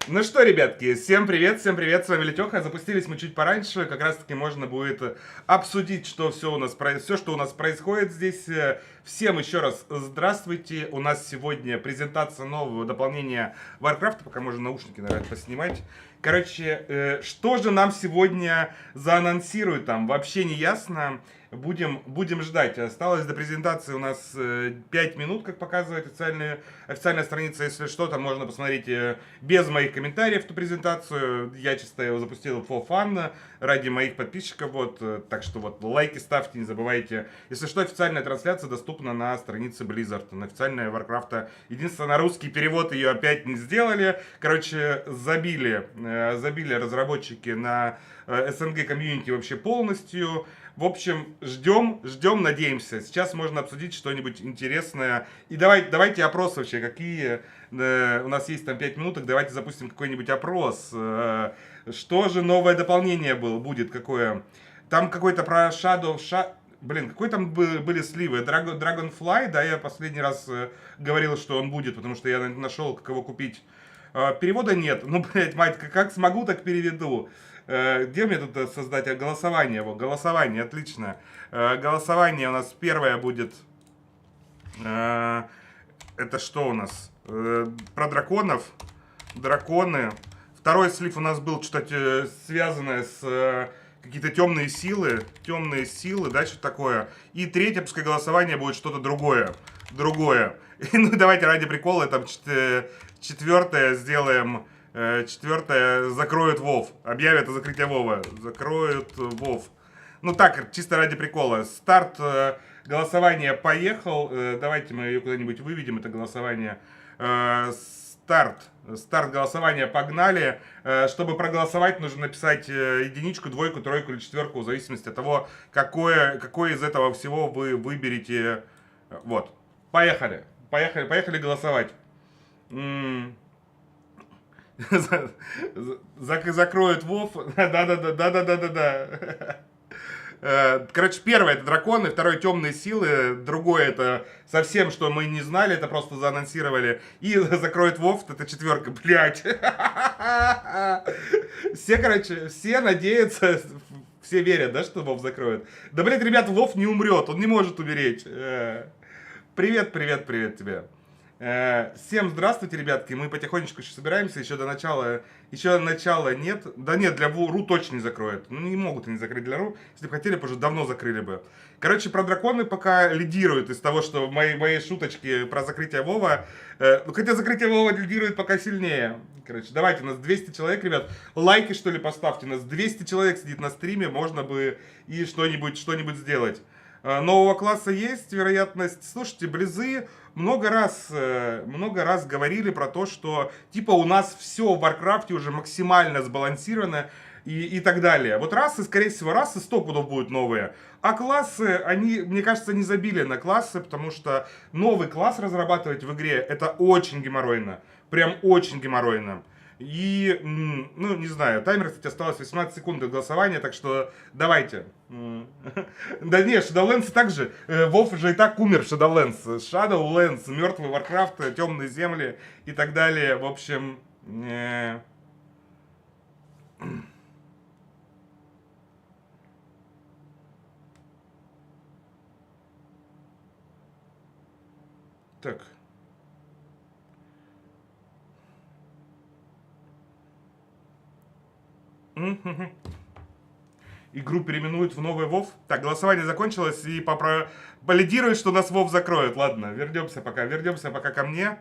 Ну что, ребятки, всем привет, с вами Летёха. Запустились мы чуть пораньше, как раз таки можно будет обсудить, что все, что у нас происходит здесь. Всем еще раз здравствуйте. У нас сегодня презентация нового дополнения Warcraft, пока можно наушники, наверное, поснимать. Короче, что же нам сегодня заанонсируют там, вообще не ясно. Будем ждать. Осталось до презентации у нас 5 минут, как показывает официальная страница. Если что, там можно посмотреть без моих комментариев эту презентацию. Я чисто его запустил for fun ради моих подписчиков. Вот. Так что вот лайки ставьте, не забывайте. Если что, официальная трансляция доступна на странице Blizzard. На официальная Warcraft. Единственное, на русский перевод ее опять не сделали. Короче, забили разработчики на СНГ комьюнити вообще полностью. В общем, ждем, надеемся. Сейчас можно обсудить что-нибудь интересное. И давайте опрос вообще, какие... у нас есть там 5 минуток, давайте запустим какой-нибудь опрос. Что же новое дополнение будет, какое? Там какой-то про Блин, какой там были сливы? Dragonfly, да, я последний раз говорил, что он будет, потому что я нашел, как его купить. Перевода нет. Ну, блядь, мать, как смогу, так переведу. Где мне тут создать голосование? Голосование, отлично. Голосование у нас первое будет. Это что у нас? Про драконов. Драконы. Второй слив у нас был что-то связанное с какие-то темные силы. Темные силы, да, что-то такое. И третье, пускай голосование будет что-то другое. Ну, давайте ради прикола, там четвертое сделаем. Четвертое, закроют Вов. Объявят о закрытии Вова. Закроют Вов. Ну так, чисто ради прикола. Старт голосования поехал. Давайте мы ее куда-нибудь выведем, это голосование. Старт голосования погнали. Чтобы проголосовать, нужно написать единичку, двойку, тройку или четверку, в зависимости от того, какое из этого всего вы выберете. Вот. Поехали голосовать. Закроют Вов. Да. Короче, первое это драконы, второе темные силы, другое это совсем, что мы не знали, это просто заанонсировали. И закроет Вов, это четверка, блядь. Все надеются, все верят, да, что Вов закроет. Да, блядь, ребят, Вов не умрет, он не может умереть. Привет тебе. Всем здравствуйте, ребятки, мы потихонечку еще собираемся, еще до начала нет, да нет, для РУ точно не закроют, ну не могут они закрыть для РУ, если бы хотели, уже давно закрыли бы. Короче, про драконы пока лидируют из того, что мои шуточки про закрытие Вова, хотя закрытие Вова лидирует пока сильнее. Короче, давайте, у нас 200 человек, ребят, лайки что ли поставьте, у нас 200 человек сидит на стриме, можно бы и что-нибудь сделать. Нового класса есть вероятность. Слушайте, Близы много раз говорили про то, что типа у нас все в Warcraft уже максимально сбалансировано и так далее. Вот расы, скорее всего, расы 100 пудов будут новые. А классы, они, мне кажется, не забили на классы, потому что новый класс разрабатывать в игре это очень геморройно. Прям очень геморройно. И, ну, не знаю, таймер, кстати, осталось 18 секунд до голосования, так что давайте. Да не, shadowlands также. Вов уже и так умер, shadowlands, мертвый Warcraft, темные земли и так далее. В общем... Так... Игру переименуют в новый Вов. Так, голосование закончилось и полидирует, что нас Вов закроют. Ладно, вернемся пока ко мне.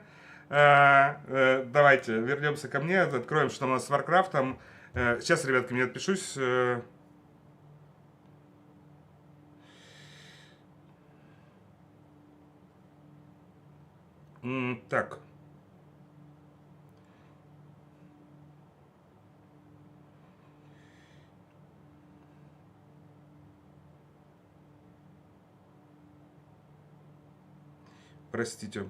Давайте, вернемся ко мне, откроем, что у нас с Варкрафтом. Сейчас, ребятки, мне отпишусь. Так. Простите.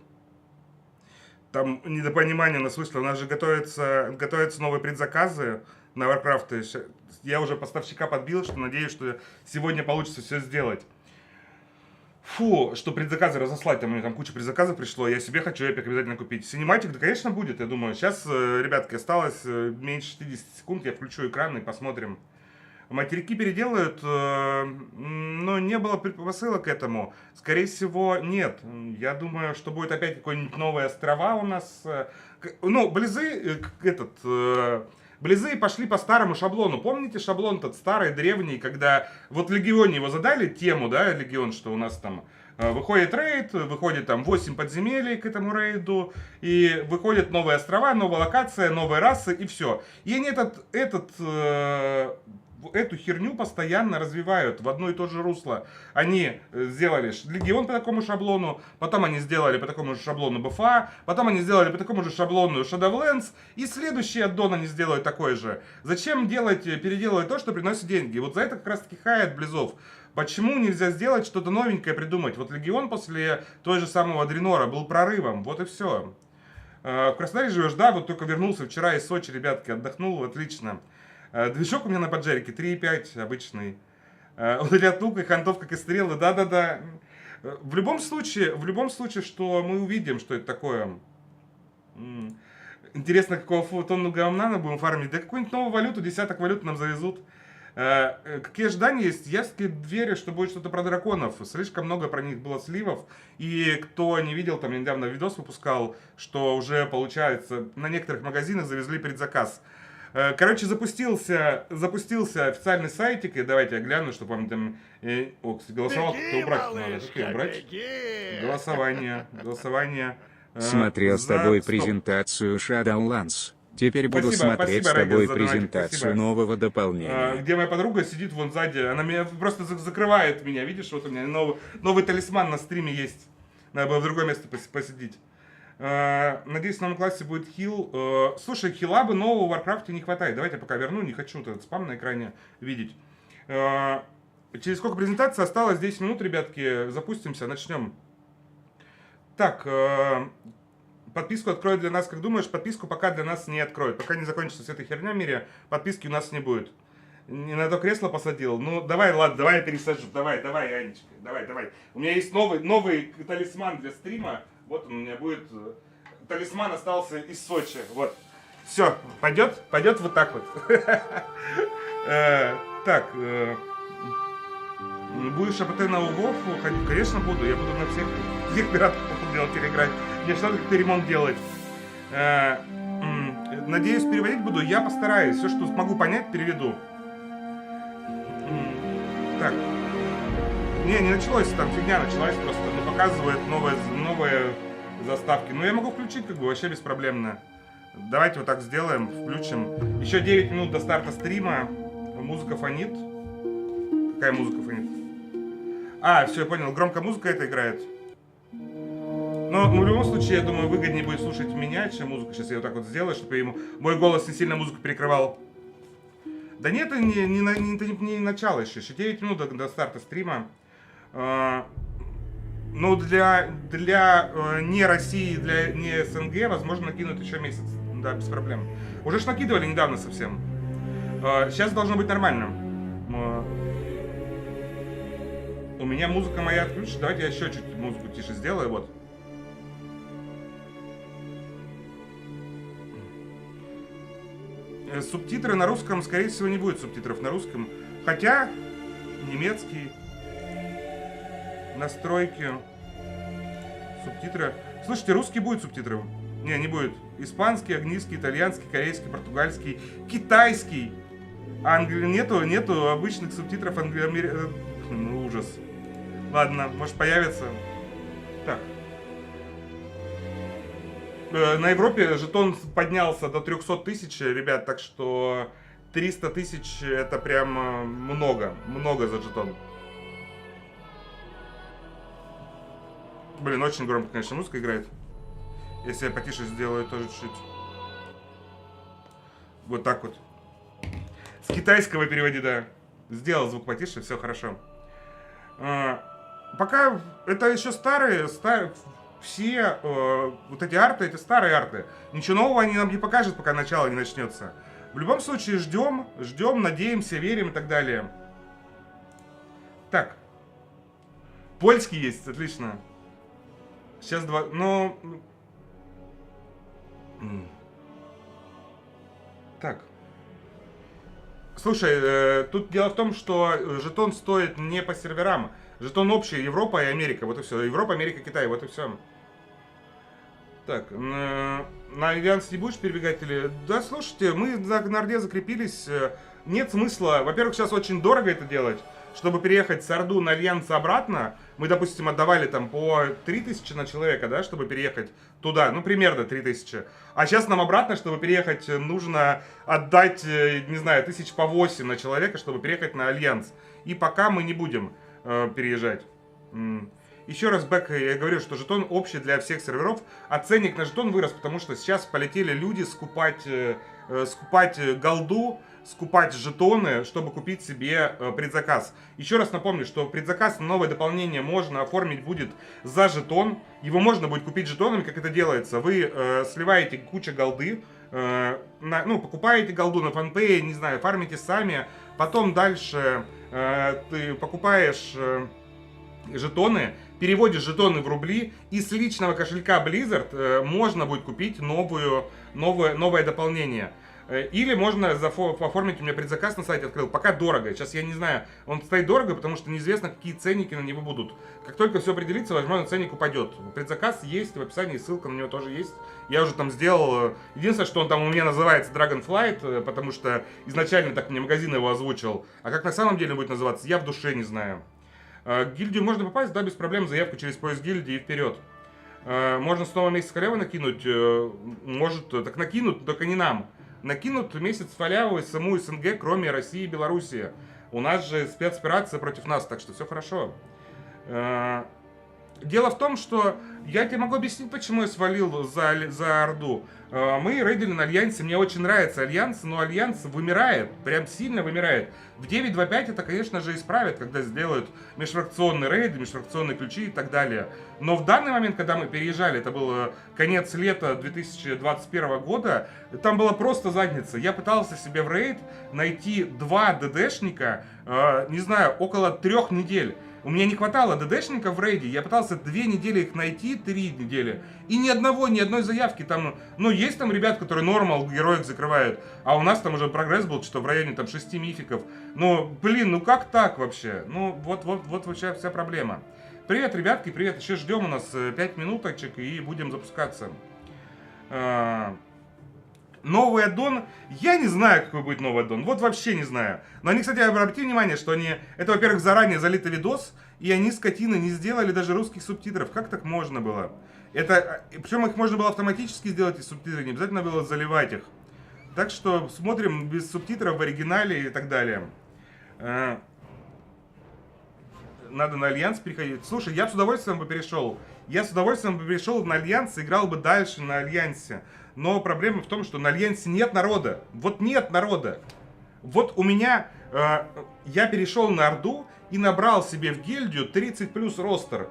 Там недопонимание у нас вышло. У нас же готовятся новые предзаказы на Warcraft. Я уже поставщика подбил, что надеюсь, что сегодня получится все сделать. Фу, что предзаказы разослать, там у меня там куча предзаказов пришло, я себе хочу эпик обязательно купить. Синематик, да, конечно, будет, я думаю. Сейчас, ребятки, осталось меньше 60 секунд, я включу экран и посмотрим. Материки переделают, но не было предпосылок к этому. Скорее всего, нет. Я думаю, что будет опять какой-нибудь новые острова у нас. Ну, Близы пошли по старому шаблону. Помните шаблон тот старый, древний, когда вот в Легионе его задали тему, да, Легион, что у нас там выходит рейд, выходит там 8 подземелий к этому рейду, и выходят новые острова, новая локация, новые расы, и все. И они эту херню постоянно развивают в одно и то же русло. Они сделали Легион по такому шаблону, потом они сделали по такому же шаблону БФА, потом они сделали по такому же шаблону shadowlands, и следующий Аддон они сделают такой же. Зачем переделывать то, что приносит деньги? Вот за это как раз таки хаят Близов. Почему нельзя сделать что-то новенькое, придумать? Вот Легион после той же самого Дренора был прорывом, вот и все. В Краснодаре живешь, да, вот только вернулся вчера из Сочи, ребятки, отдохнул, отлично. Движок у меня на поджарике 3.5 обычный. Удалят лук и хантов, как и стрелы. Да-да-да. В любом случае, что мы увидим, что это такое. Интересно, какого тонну говна будем фармить. Да какую-нибудь новую валюту, десяток валют нам завезут. Какие ожидания есть? Я верю, что будет что-то про драконов. Слишком много про них было сливов. И кто не видел, там я недавно видос выпускал, что уже, получается, на некоторых магазинах завезли предзаказ. Короче, запустился официальный сайтик, и давайте я гляну, чтобы вам там... кстати, голосовалку как-то убрать надо. Как ее убрать? Голосование. Смотрел с тобой презентацию shadowlands. Теперь буду смотреть с тобой презентацию нового дополнения. Где моя подруга сидит вон сзади, она меня просто закрывает меня, видишь, вот у меня новый талисман на стриме есть. Надо было в другое место посидеть. Надеюсь, в новом классе будет хил. Слушай, хила бы нового в Warcraft не хватает. Давайте я пока верну, не хочу этот спам на экране видеть. Через сколько презентаций осталось? 10 минут, ребятки. Запустимся, начнем. Так, подписку откроют для нас, как думаешь? Подписку пока для нас не откроют. Пока не закончится вся эта херня в мире, подписки у нас не будет. Не на то кресло посадил. Ну, давай, ладно, давай я пересажу. Давай, Анечка, давай. У меня есть новый талисман для стрима. Вот он у меня будет. Талисман остался из Сочи. Вот. Все, пойдет вот так вот. Так. Будешь АПТ на УГОВ ходить? Конечно, буду. Я буду на всех пиратов делать или играть. Мне же надо как-то ремонт делать. Надеюсь, переводить буду. Я постараюсь. Все, что смогу понять, переведу. Так. Не началось, там фигня началась просто. Ну, показывает новые заставки. Ну, я могу включить, как бы, вообще беспроблемно. Давайте вот так сделаем, включим. Еще 9 минут до старта стрима. Музыка фонит. Какая музыка фонит? Все, я понял. Громкая музыка это играет. Но в любом случае, я думаю, выгоднее будет слушать меня, чем музыку. Сейчас я вот так вот сделаю, чтобы мой голос не сильно музыку перекрывал. Да нет, это не начало еще. Еще 9 минут до старта стрима. Ну, для не России, для не СНГ, возможно, накинут еще месяц. Да, без проблем. Уже ж накидывали недавно совсем. Сейчас должно быть нормально. У меня музыка моя отключена. Давайте я еще чуть музыку тише сделаю. Вот. Субтитры на русском, скорее всего, не будет субтитров на русском. Хотя, немецкий, настройки, субтитры. Слушайте, русский будет субтитры? Не будет. Испанский, английский, итальянский, корейский, португальский, китайский. Нету обычных субтитров Ну, ужас. Ладно, может появится. Так. На Европе жетон поднялся до 300 тысяч, ребят, так что 300 тысяч это прям много за жетон. Блин, очень громко, конечно, музыка играет. Если я потише сделаю, тоже чуть-чуть. Вот так вот. С китайского переводи, да. Сделал звук потише, все хорошо. Пока это еще старые все вот эти арты, это старые арты. Ничего нового они нам не покажут, пока начало не начнется. В любом случае ждем, надеемся, верим и так далее. Так. Польский есть, отлично. Сейчас два... Ну... Так. Слушай, тут дело в том, что жетон стоит не по серверам. Жетон общий, Европа и Америка, вот и все. Европа, Америка, Китай, вот и все. Так, на Альянс не будешь перебегать или... Да, слушайте, мы на Орде закрепились. Нет смысла. Во-первых, сейчас очень дорого это делать. Чтобы переехать с Орду на Альянс обратно, мы, допустим, отдавали там по 3000 на человека, да, чтобы переехать туда. Ну, примерно 3000. А сейчас нам обратно, чтобы переехать, нужно отдать, не знаю, 1000 по 8 на человека, чтобы переехать на Альянс. И пока мы не будем переезжать. Еще раз, Бэк, я говорю, что жетон общий для всех серверов, а ценник на жетон вырос, потому что сейчас полетели люди скупать голду, скупать жетоны, чтобы купить себе предзаказ. Еще раз напомню, что предзаказ на новое дополнение можно оформить будет за жетон. Его можно будет купить жетонами, как это делается. Вы сливаете кучу голды, покупаете голду на FunPay, не знаю, фармите сами. Потом дальше ты покупаешь жетоны, переводишь жетоны в рубли, и с личного кошелька Blizzard можно будет купить новое дополнение. Или можно оформить, у меня предзаказ на сайте открыл, пока дорого, сейчас я не знаю, он стоит дорого, потому что неизвестно, какие ценники на него будут. Как только все определится, возможно, ценник упадет. Предзаказ есть, в описании ссылка на него тоже есть. Я уже там сделал, единственное, что он там у меня называется Dragonflight, потому что изначально так мне магазин его озвучил, а как на самом деле будет называться, я в душе не знаю. Гильдию можно попасть, да, без проблем, заявку через поиск гильдии и вперед. Можно снова месяц халявы накинуть, может, так накинут, только не нам. Накинут месяц халявы саму СНГ, кроме России и Белоруссии. У нас же спецоперация против нас, так что все хорошо. Дело в том, что я тебе могу объяснить, почему я свалил за Орду. Мы рейдили на Альянсе, мне очень нравится Альянс, но Альянс вымирает, прям сильно вымирает. В 9.2.5 это, конечно же, исправят, когда сделают межфракционные рейды, межфракционные ключи и так далее. Но в данный момент, когда мы переезжали, это был конец лета 2021 года, там была просто задница. Я пытался себе в рейд найти 2 ДДшника, не знаю, около 3 недель. У меня не хватало ДДшников в рейде, я пытался 2 недели их найти, 3 недели, и ни одной заявки там, ну, есть там ребят, которые нормал героек закрывают, а у нас там уже прогресс был, что в районе там 6 мификов, ну, блин, ну как так вообще, ну, вот вообще вся проблема. Привет, ребятки, привет, еще ждем у нас 5 минуточек и будем запускаться. Новый аддон, я не знаю, какой будет новый аддон, вот вообще не знаю. Но они, кстати, обратите внимание, что это, во-первых, заранее залитый видос, и они, скотины, не сделали даже русских субтитров. Как так можно было? Причем их можно было автоматически сделать, и субтитры, не обязательно было заливать их. Так что смотрим без субтитров в оригинале и так далее. Надо на Альянс переходить. Слушай, я с удовольствием бы перешел. На Альянс, играл бы дальше на Альянсе. Но проблема в том, что на Альянсе нет народа. Вот нет народа. Вот у меня... я перешел на Орду и набрал себе в гильдию 30 плюс ростер.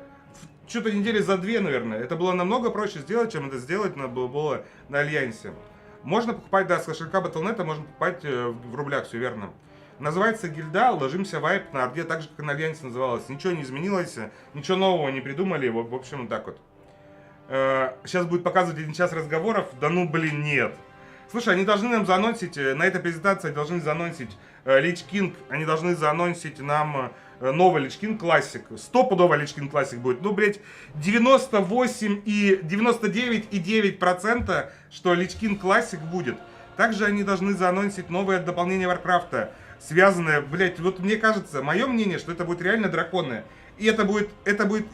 Что-то недели за 2, наверное. Это было намного проще сделать, чем это сделать было на Альянсе. Можно покупать, да, с кошелька Battle.net, можно покупать в рублях, все верно. Называется гильда, ложимся вайп на Орде, так же, как и на Альянсе называлось. Ничего не изменилось, ничего нового не придумали. В общем, вот так вот. Сейчас будет показывать 1 час разговоров. Да ну блин, нет. Слушай, они должны нам заанонсить, на этой презентации должны заанонсить Лич Кинг. Они должны заанонсить нам новый Лич Кинг Classic. Стопудово Лич Кинг Classic будет. Ну, блять, 99,9%, что Лич Кинг Classic будет. Также они должны заанонсить новое дополнение Warcraft, связанное, блять, вот мне кажется, мое мнение, что это будет реально драконы. И это будет,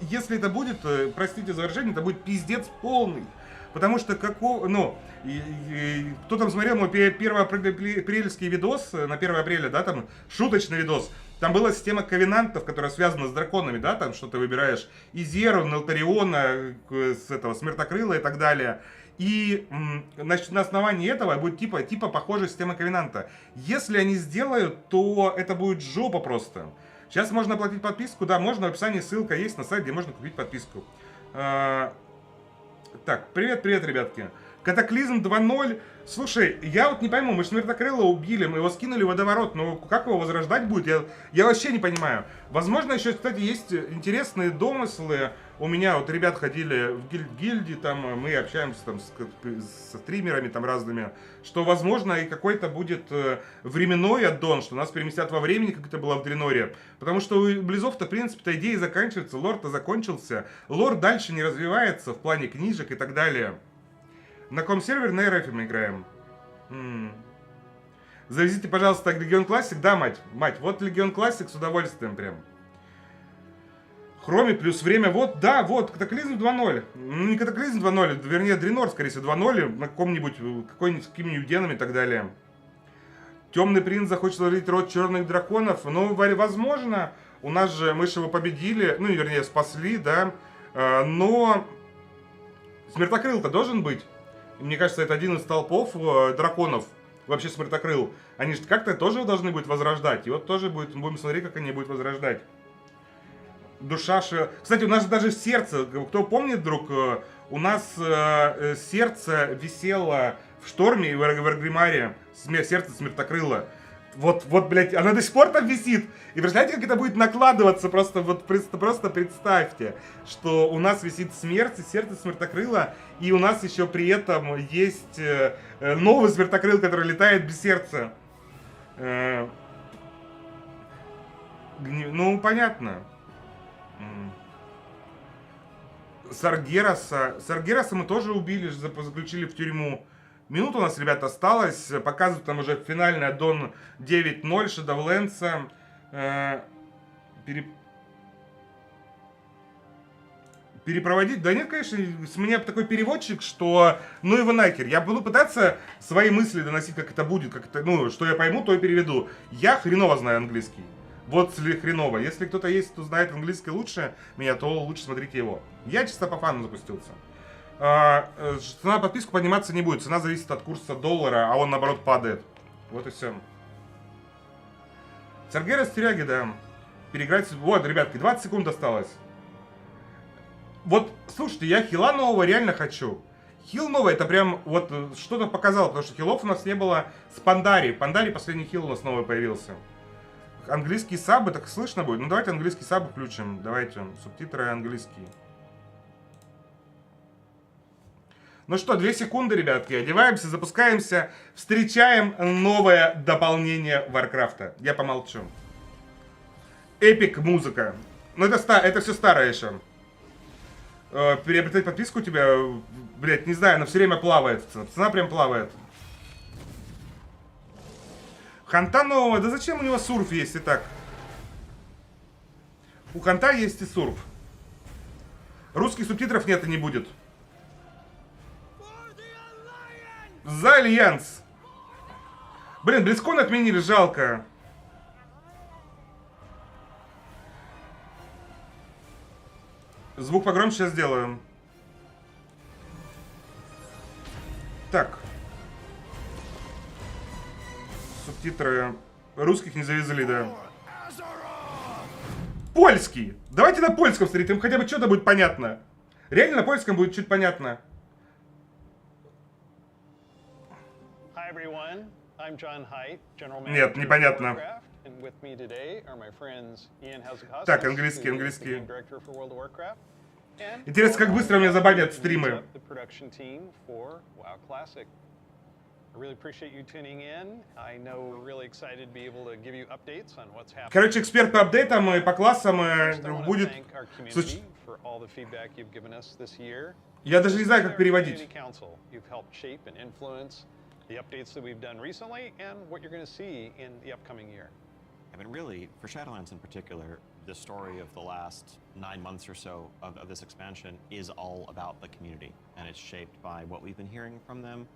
если это будет, простите за выражение, это будет пиздец полный. Потому что, кто там смотрел мой первоапрельский видос, на 1 апреля, да, там, шуточный видос, там была система ковенантов, которая связана с драконами, да, там, что ты выбираешь Изеру, Нелтариона, Смертокрыла и так далее. И, значит, на основании этого будет типа похожая система ковенанта. Если они сделают, то это будет жопа просто. Сейчас можно оплатить подписку, да, можно, в описании ссылка есть на сайт, где можно купить подписку. Так, привет, ребятки. Катаклизм 2.0. Слушай, я вот не пойму, мы же Смертокрыла убили, мы его скинули в водоворот, но как его возрождать будет, я вообще не понимаю. Возможно, еще, кстати, есть интересные домыслы. У меня вот ребят ходили в гильдии, там мы общаемся там со стримерами там разными, что, возможно, и какой-то будет временной аддон, что нас переместят во времени, как это было в Дреноре. Потому что у Близов-то, в принципе-то, идеи заканчиваются, лор-то закончился. Лор дальше не развивается в плане книжек и так далее. На каком сервере? На РФ мы играем. Завезите, пожалуйста, Легион Классик. Да, мать. Мать, вот Легион Классик с удовольствием прям. Хроме плюс время. Вот, да, вот, Катаклизм 2.0. Ну, не Катаклизм 2.0, вернее, Дренор, скорее всего, 2.0. На какой-нибудь, с какими-нибудь денами и так далее. Темный принц захочет ловить род черных драконов. Ну, возможно, у нас же, мы же его победили, ну, вернее, спасли, да. Но Смертокрыл-то должен быть. Мне кажется, это один из столпов драконов. Вообще Смертокрыл. Они же как-то тоже должны будут возрождать. И вот тоже будем смотреть, как они будут возрождать. Душа... Кстати, у нас же даже сердце, кто помнит, друг, у нас сердце висело в шторме и в Эргримаре. Сердце Смертокрыла. Вот, блядь, она до сих пор там висит. И представляете, как это будет накладываться? Просто представьте, что у нас висит смерть, сердце Смертокрыла, и у нас еще при этом есть новый Смертокрыл, который летает без сердца. Ну, понятно. Саргераса мы тоже убили, заключили в тюрьму. Минут у нас, ребята, осталось. Показывают там уже финальный аддон 9.0 shadowlands. Перепроводить? Да нет, конечно, с меня такой переводчик, что ну его нахер. Я буду пытаться свои мысли доносить, как это будет, как это, ну, что я пойму, то и переведу. Я хреново знаю английский. Вот хреново. Если кто-то есть, кто знает английский лучше меня, то лучше смотрите его. Я чисто по фану запустился. Цена подписку подниматься не будет. Цена зависит от курса доллара, а он наоборот падает. Вот и все. Саргера с тюряги, да. Переиграть. Вот, ребятки, 20 секунд осталось. Вот, слушайте, я хила нового реально хочу. Хил новый, это прям вот что-то показал, потому что хилов у нас не было с Пандари. Пандари последний хил у нас новый появился. Английские сабы, так слышно будет? Ну давайте английские сабы включим. Давайте, субтитры английские. Ну что, 2 секунды, ребятки, одеваемся, запускаемся, встречаем новое дополнение Варкрафта. Я помолчу. Эпик музыка. Ну это все старое еще. Приобретать подписку у тебя, блять, не знаю, она все время плавает. Цена прям плавает. Ханта нового, да зачем у него сурф есть и так? У Ханта есть и сурф. Русских субтитров нет и не будет. За Альянс. Блин, Близкон отменили, жалко. Звук погромче сейчас сделаем. Так. Субтитры русских не завезли, да. Польский. Давайте на польском смотреть, им хотя бы что-то будет понятно. Реально на польском будет чуть понятно. Нет, непонятно. Так, английский. Интересно, как быстро у меня забанят стримы. Короче, эксперт по апдейтам и по классам будет... Я даже не знаю, как переводить. The updates that we've done recently and what you're going to see in the upcoming year. I mean, really, for Shadowlands in particular, the story of the last 9 months or so of this expansion is all about the community, and it's shaped by what we've been hearing from them,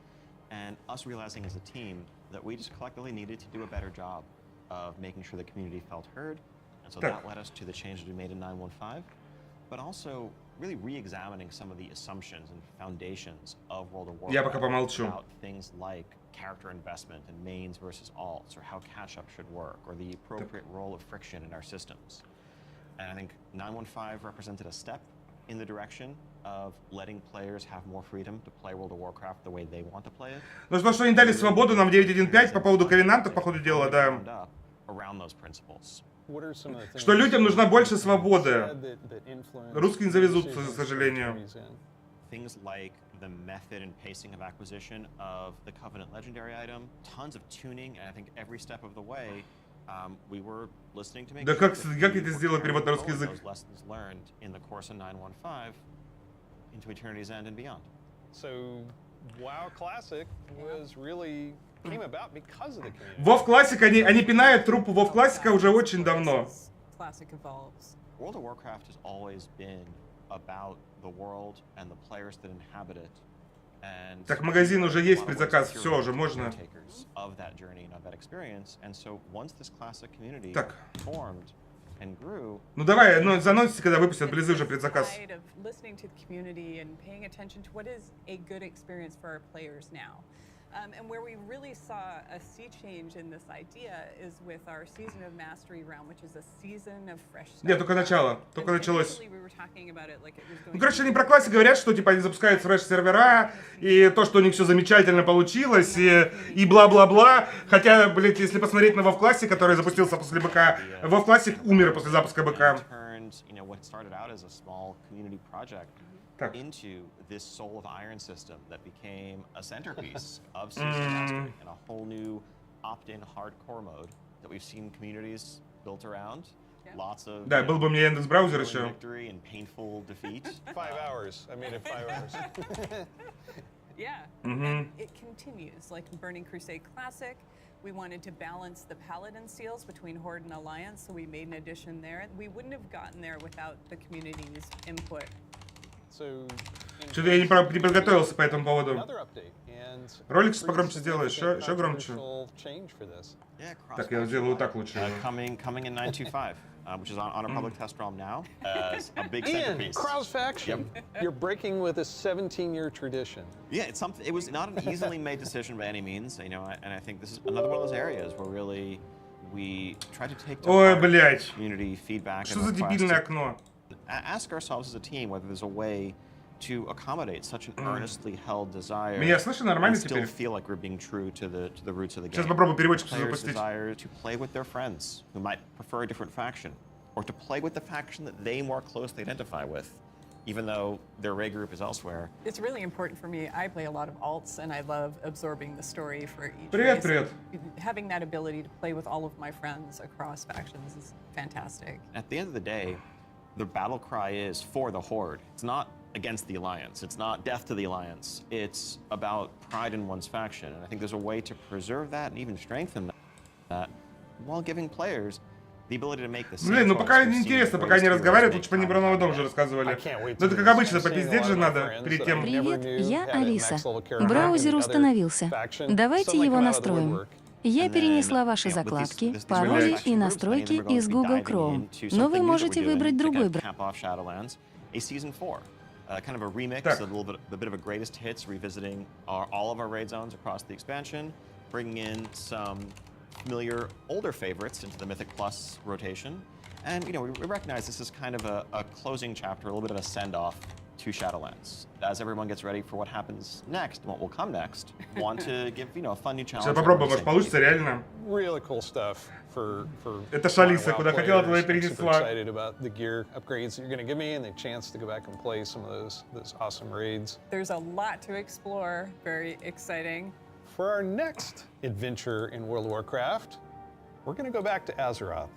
and us realizing as a team that we just collectively needed to do a better job of making sure the community felt heard, and so that led us to the changes we made in 9.1.5, but also really re-examining some of the assumptions and foundations of World of Warcraft about things like character investment and mains versus alts, or how catch-up should work, or the appropriate role of friction in our systems. And I think 9.1.5 represented a step in the direction of letting players have more freedom to play World of Warcraft the way they want to play it. Ну что они дали свободу нам в 9.1.5 по поводу ковенантов, по ходу дела, да. Что людям нужна больше свободы. Русские не завезутся, к сожалению. Things like the method and pacing of acquisition of the Covenant legendary item, tons of tuning, and I think every step of the way, we were listening to make да как это сделать перевод на русский язык? Those lessons learned in the course of 915 into Eternity's End and beyond. So, WoW Classic was really came about because of the community. WoW Classic, они пинают трупу WoW Classic уже очень давно. World of Warcraft has always been about the world and the players that inhabit it. And так, магазин уже есть, предзаказ, все, уже можно. Так. Ну давай, ну заносите, когда выпустят Близы уже предзаказ. And where we really saw a sea change in this idea is with our Season of Mastery round, which is a season of fresh stuff. Нет, только начало, только началось. Ну, короче, они про классик говорят, что типа они запускают фреш-сервера, и то, что у них все замечательно получилось, и бла-бла-бла. Хотя, блядь, если посмотреть на WoW Classic, который запустился после БК, WoW Classic умер после запуска БК. Так. Into this Soul of Iron system that became a centerpiece of Season of Mastery and a whole new opt-in hardcore mode that we've seen communities built around. Lots of да, был бы мне Яндекс браузер еще. Victory and painful defeat. 5 hours. I made it 5 hours. Yeah. And it continues like Burning Crusade Classic. We wanted to balance the Paladin seals between Horde and Alliance, so we made an addition there. We wouldn't have gotten there without the community's input. Что-то я не подготовился по этому поводу. Ролик сейчас погромче сделаю, еще громче. Так, я сделаю вот так лучше. Coming in 925, which is on our public test realm now, as a big centerpiece. Krau's faction. Yep. You're breaking with a 17-year tradition. Yeah, it's something. It was not an easily made decision by any means, you know, and I think this is another one of those areas where really we try to take to heart community feedback. Что за дебильное окно? Ask ourselves as a team whether there's a way to accommodate such an earnestly held desire. Меня слышно нормально and теперь? Still feel like we're being true to the roots of the game. Сейчас попробую переводчик Players' запустить. desire to play with their friends who might prefer a different faction, or to play with the faction that they more closely identify with, even though their raid group is elsewhere. It's really important for me. I play a lot of alts, and I love absorbing the story for each. Привет, race. привет. Having that ability to play with all of my friends across factions is fantastic. At the end of the day, the battle cry is for the Horde. It's not against the Alliance. It's not death to the Alliance. It's about pride in one's faction. And I think there's a way to preserve that and even strengthen that while giving players the ability to make the same. Блин, ну пока не интересно, пока не разговаривают, лучше бы они про Новый дом уже рассказывали. Ну это как обычно, попиздеть же надо перед тем. Привет, я Алиса. Браузер установился. Давайте его настроим. Я перенесла ваши закладки, пароли и настройки из Google Chrome, но вы можете выбрать другой браузер. Kind of a remix, a bit of a greatest hits, revisiting all of our raid zones across the expansion, bringing in some familiar older favorites into the Mythic Plus rotation. And you know, we recognize this is kind of a closing chapter, a little bit of a send-off to Shadowlands. As everyone gets ready for what happens next, and what will come next, want to give, you know, a fun new challenge. Сейчас попробуем, может получится реально. Really cool stuff for Это Шалиса, куда хотела, туда и перенесла. Excited about the gear upgrades that you're going to give me and the chance to go back and play some of those awesome raids. There's a lot to explore. Very exciting. For our next adventure in World of Warcraft, we're going to go back to Azeroth.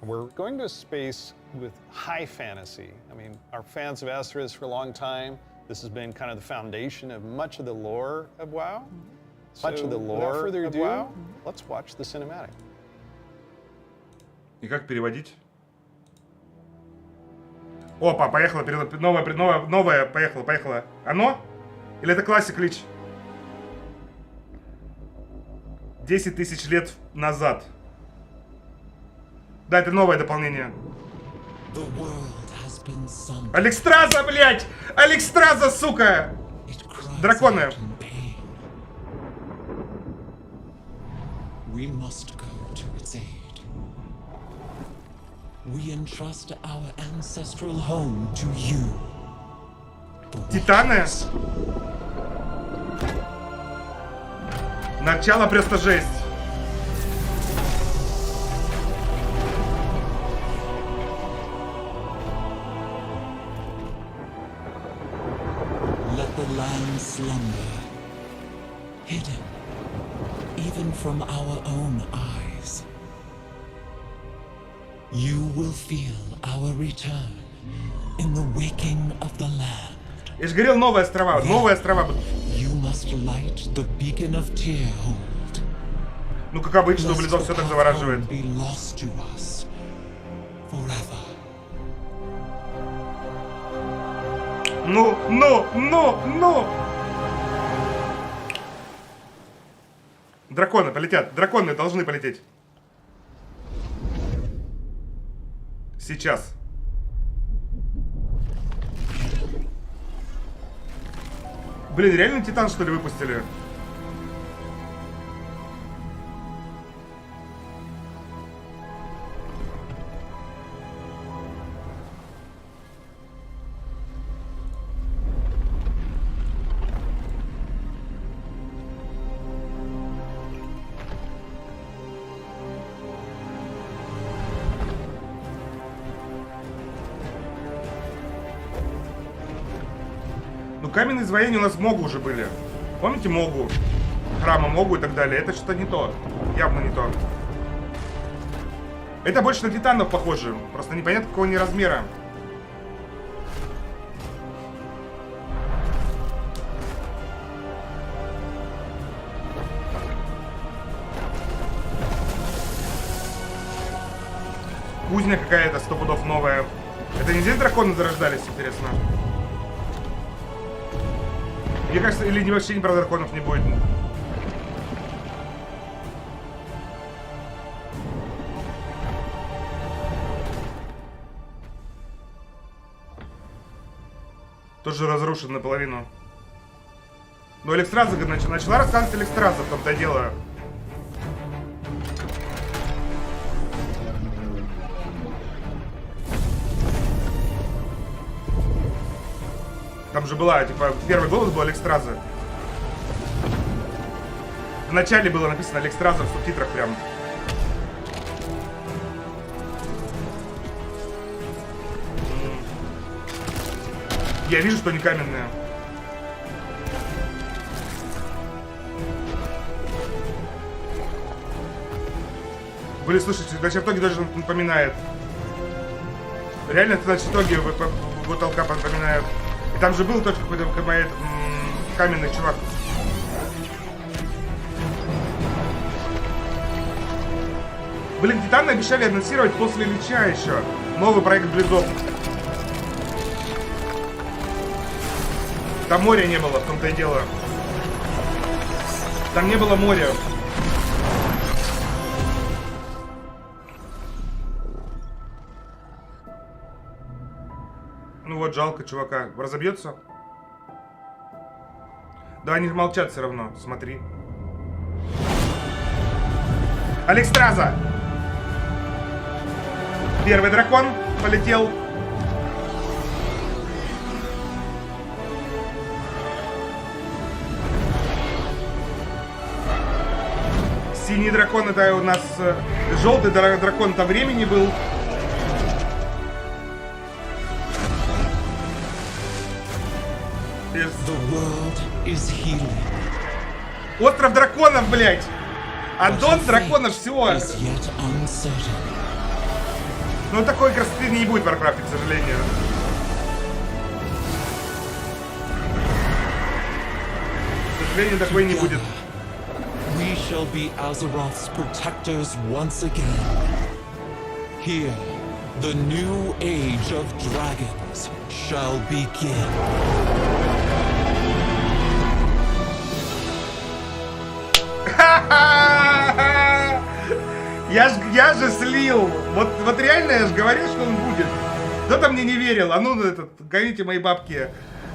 We're going to a space with high fantasy. I mean, our fans have asked for this for a long time. This has been kind of the foundation of much of the lore of WoW. So, without further ado, let's watch the cinematic. И как переводить? Опа, поехала, новая, поехала. Оно? Или это классик лич? 10 тысяч лет назад. Да, это новое дополнение. Алекстраза, блядь! Алекстраза, сука! Драконы. We must go to its aid. We entrust our ancestral home to you. Титаны? Начало просто жесть. Let the land slumber, hidden even from our own eyes. You will feel our return in the waking of the land. Я же говорил, новые острова, новые острова. You must light the beacon of Tearhold. Ну, как обычно, у близов все так завораживает. Be lost to us forever. Ну! Драконы полетят. Драконы должны полететь. Сейчас. Блин, реально Титан, что ли, выпустили? Ну, каменные изваяния у нас Могу уже были. Помните Могу? Храма Могу и так далее. Это что-то не то. Явно не то. Это больше на Титанов похоже. Просто непонятно, какого они размера. Кузня какая-то, 100 пудов новая. Это не здесь драконы зарождались, интересно? Мне кажется, или вообще не про драконов не будет. Тоже разрушен наполовину. Но Электраза начала рассказывать Электраза, в том-то и дело. Там же была, типа, первый голос был Алекстраза. В начале было написано Алекстраза в субтитрах прям. Я вижу, что они каменные. Были, слушайте, на чертоге даже напоминает. Реально, это на чертоге потолка напоминает. И там же был тоже какой-то каменный чувак. Блин, Титаны обещали анонсировать после Лича еще. Новый проект Близов. Там моря не было, в том-то и дело. Там не было моря. Ну вот, жалко чувака. Разобьется? Да, они молчат все равно. Смотри. Алекстраза! Первый дракон полетел. Синий дракон это у нас желтый дракон это времени был. Остров драконов, блять! Аддон драконов, все. Ну такой красоты не будет в Warcraft, к сожалению. К сожалению, такой не будет. We shall be Azeroth's protectors once again. Here, the new age of dragons shall begin. Я же слил. Вот реально я же говорил, что он будет. Кто-то мне не верил. А ну, гоните мои бабки.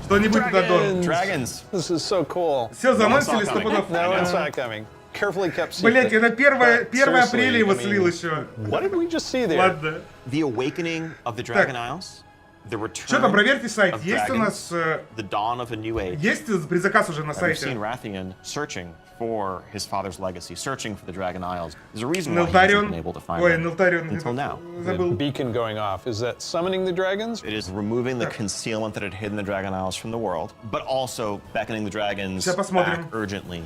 Что не будет Аддон. This is so cool. Все замансили 100 пудов. Блять, это 1 апреля его слил еще. What did we just see there? Ладно. The awakening of the Dragon Isles. Что там, проверьте сайт. Есть у нас... Есть предзаказ уже на сайте? For his father's legacy, searching for the Dragon Isles. There's a reason why he hasn't been able to find them until now. The beacon going off, is that summoning the dragons? It is removing the concealment that had hidden the Dragon Isles from the world, but also beckoning the dragons back urgently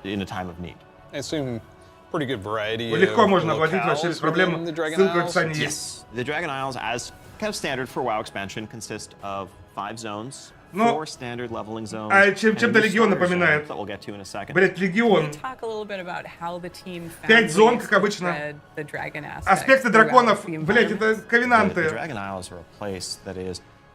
in a time of need. I assume pretty good variety Легко of можно оплатить вообще без проблем. Ссылка в описании есть. Yes, the Dragon Isles, as kind of standard for WoW expansion, consist of 5 zones. Ну, чем-то Легион напоминает. Блять, Легион. 5 зон, как обычно. Аспекты драконов, блять, это ковенанты.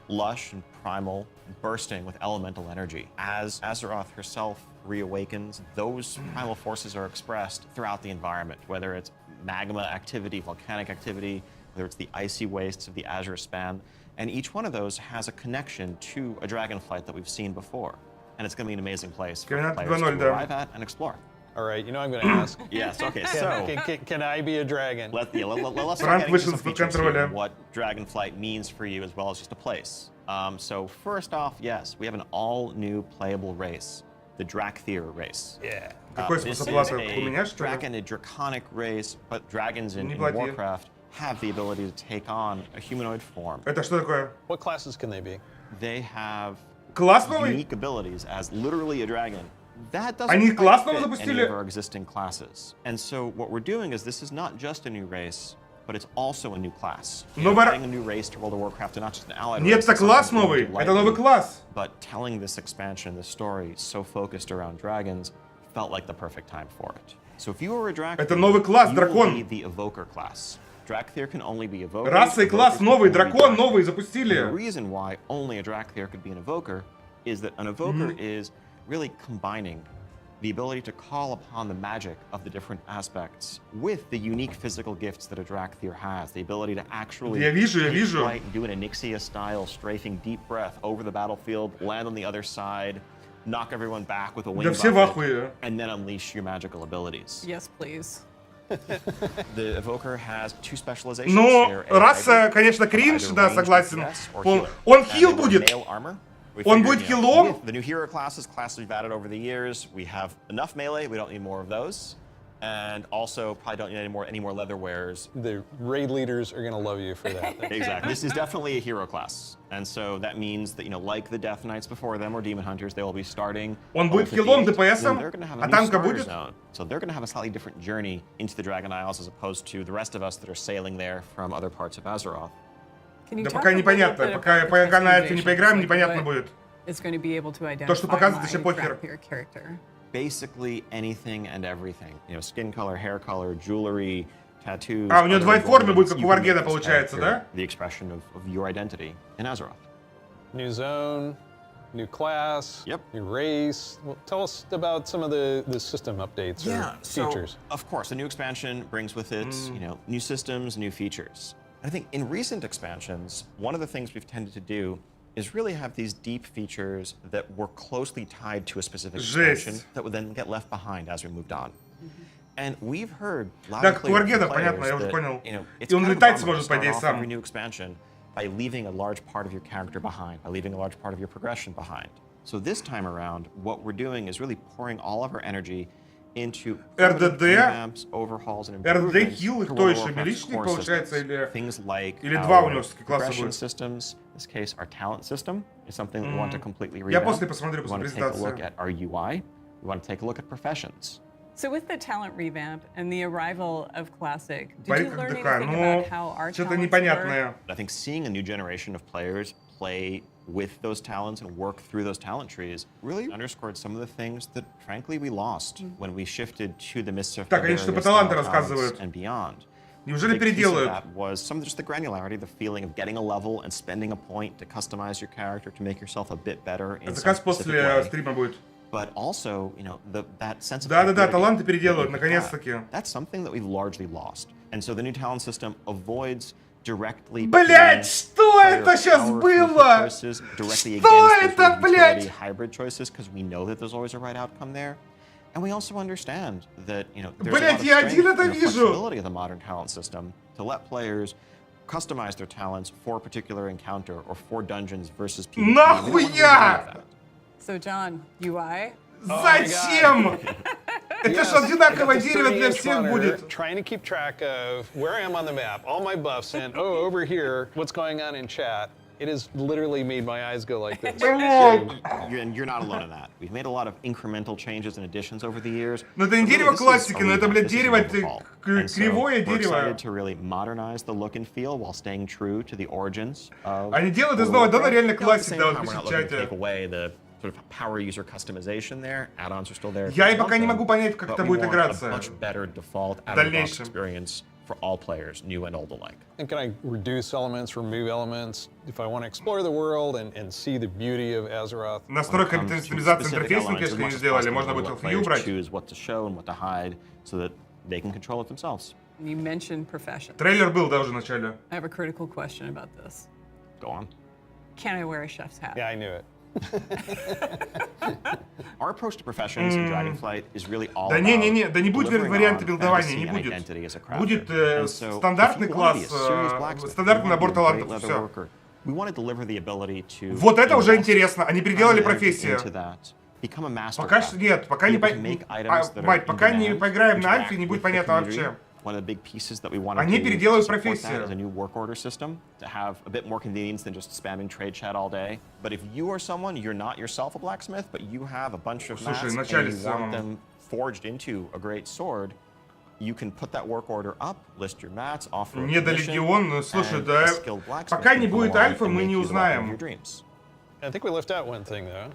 Lush and primal, bursting with elemental energy. As Azeroth herself reawakens, those primal forces are expressed throughout the environment, whether it's magma activity, volcanic activity, whether it's the icy wastes of the Azure Span. And each one of those has a connection to a dragonflight that we've seen before. And it's going to be an amazing place for players to arrive at and explore. All right, you know I'm going to ask. Yes, okay, so... Can I be a dragon? Let's start getting into some features here, what Dragonflight means for you as well as just a place. So first off, yes, we have an all-new playable race, the Drakthir race. Yeah. This is a dragon, a draconic race, but dragons in Warcraft have the ability to take on a humanoid form. Это что такое? What classes can they be? They have Класс новый? Unique abilities as literally a dragon. That doesn't Они класс новый fit any запустили? of our existing classes. And so what we're doing is this is not just a new race, but it's also a new class. Adding a new race to World of Warcraft and not just an allied Нет, race. это класс новый. Это новый класс. But telling this expansion, this story, so focused around dragons, felt like the perfect time for it. So if you were a Drakthir, это новый класс, you дракон. will be the Evoker class. Drakthir can only be Evoker. Раса и класс новый, дракон новый запустили. The reason why only a Drakthir could be an Evoker is that an Evoker is really combining the ability to call upon the magic of the different aspects with the unique physical gifts that a Drakthir has. The ability to actually take flight and do an Onyxia style, strafing deep breath over the battlefield, land on the other side, knock everyone back with a wing buffet, and then unleash your magical abilities. Yes, please. The Evoker has 2 specializations. Ну, раса, конечно, кринж, да, согласен. Он хил будет. Он будет хилом. The new hero classes we've added over the years. We have enough melee. We don't need more of those. And also, probably don't need any more leather wearers. The raid leaders are going to love you for that. Exactly. This is definitely a hero class. And so that means that, like the Death Knights before them or Demon Hunters, they will be starting. Он будет хилом, ДПСом, а танка будет? So they're going to have a slightly different journey into the Dragon Isles as opposed to the rest of us that are sailing there from other parts of Azeroth. Да пока непонятно, пока на это не поиграем, непонятно будет. То, что показывает, еще похер. Basically anything and everything. Skin color, hair color, jewelry, tattoos. А, у него 2 формы будет, как у Варгена получается, да? The expression of your identity in Azeroth. New zone, new class, new race. Well, tell us about some of the system updates or features. So, of course, the new expansion brings with it, new systems, new features. I think in recent expansions, one of the things we've tended to do is really have these deep features that were closely tied to a specific expansion that would then get left behind as we moved on. And we've heard loud and clear from players that, it's kind of a bummer to start off every new expansion by leaving a large part of your character behind, by leaving a large part of your progression behind. So this time around, what we're doing is really pouring all of our energy into revamps, overhauls, and improvements to World of Warcraft's core systems. Things like our progression systems. In this case, our talent system is something that we want to completely revamp. We want to take a look at our UI. We want to take a look at professions. So with the talent revamp and the arrival of Classic, did you learn anything about how our talents work? I think seeing a new generation of players play with those talents and work through those talent trees really underscored some of the things that, frankly, we lost when we shifted to the Mists of Pandaria and beyond. Неужели переделают? That was some of just the granularity, the feeling of getting a level and spending a point to customize your character to make yourself a bit better in some specific way. But also, that sense of таланты переделают, наконец-таки. That's something that we've largely lost. And so the new talent system avoids directly Блять, что это сейчас было? Что это, блять? Hybrid choices, because we know that there's always a right outcome there. And we also understand that, there's Блять, я один это the вижу. flexibility of the modern talent system to let players customize their talents for a particular encounter or for dungeons versus PvP. Нахуя? So, John, UI? Зачем? Это же одинаковое дерево для всех будет. Trying to keep track of where I am on the map, all my buffs, and oh, over here, what's going on in chat. It has literally made my eyes go like this. And you're not alone in that. We've made a lot of incremental changes and additions over the years. Но это не дерево классики, но это, блядь, дерево, кривое дерево. We're excited to really modernize the look and feel while staying true to the origins of. Они делают из нового Аддона реально классик, да, вот We're not пишет в looking to чате. take away the sort of power user customization there. Add-ons are still there. Я и пока не могу понять, как это будет играться Much better default в out-of-the-box дальнейшем. experience for all players, new and old alike. And can I reduce elements, remove elements, if I want to explore the world and see the beauty of Azeroth? Настройка кастомизации интерфейса, конечно, не сделали. Можно будет их убрать. Choose what to show and what to hide so that they can control it themselves. You mentioned profession. Трейлер был, да, уже в начале. I have a critical question about this. Go on. Can I wear a chef's hat? Yeah, I knew it. Our approach to professions in Dragonflight is really all Да не, да не будет delivering варианта on билдования, fantasy не and будет. identity as a crafter. Будет And so, стандартный if you класс, wanna be a serious blacksmith, стандартный you набор wanna be a great талантов, leather все. worker, we want to deliver the ability to Вот это уже invest интересно, они переделали time and energy профессию. into that, become a master Пока что crafter, нет, пока be не able to make items that are Мать, in пока не demand, поиграем на interact альфе, не with будет the понятно community. вообще. One of the big pieces that we wanted Они to переделают support that профессию. as a new work order system, to have a bit more convenience than just spamming trade chat all day. But if you are someone, you're not yourself a blacksmith, but you have a bunch of mats and you want them forged into a great sword, you can put that work order up, list your mats, offer a Недолегион, слушай, and да, a skilled blacksmith пока can не come будет along альфа, and мы make не you the weapon of узнаем. your dreams. I think we left out one thing, though.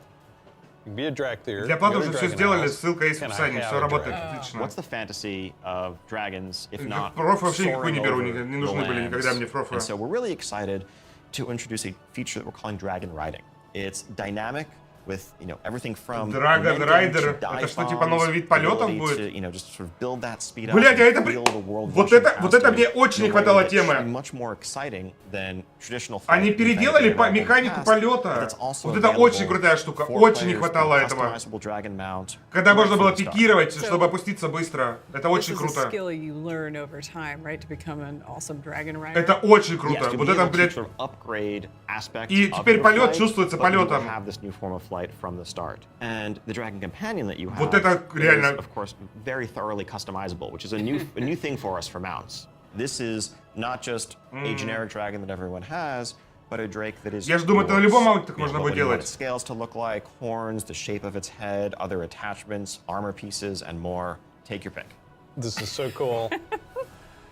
You can be a drag theory. Для платы уже все сделали, ссылка есть в описании, все работает What's отлично. the fantasy of dragons, if not Профы вообще никакой не беру, soaring over не нужны the были никогда lands? мне профы. And so we're really excited to introduce a feature that we're calling dragon riding. It's dynamic with, you know, everything from Dragon momentum Rider, to dive это что, типа bombs, новый вид полетов ability будет? to, you know, just sort of build that speed up Блядь, а and это, feel the world вот rushing это past мне you очень не in a way хватало that's темы. much more exciting than traditional flight. Они переделали We've had механику in the past, полета. but it's also Вот это очень available крутая штука, for очень не players хватало with этого. customizable dragon mount Когда right можно from было the start. пикировать, чтобы опуститься быстро. Это This очень is a круто. skill you learn over time, right, to become an awesome dragon rider. Это очень Yes, круто. to Вот be это, able to блядь, sort of upgrade aspects И of теперь your полет flight, чувствуется but you will полетом. have this new form of flight from the start. And the dragon companion that you have Вот это реально- is, of course, very thoroughly customizable, which is a new thing for us for mounts. This is not just a generic dragon that everyone has, but a drake that is Я ж думаю, это на yours. любом маунте так You know, можно what будет do you want делать. its scales to look like, horns, the shape of its head, other attachments, armor pieces, and more. Take your pick. This is so cool.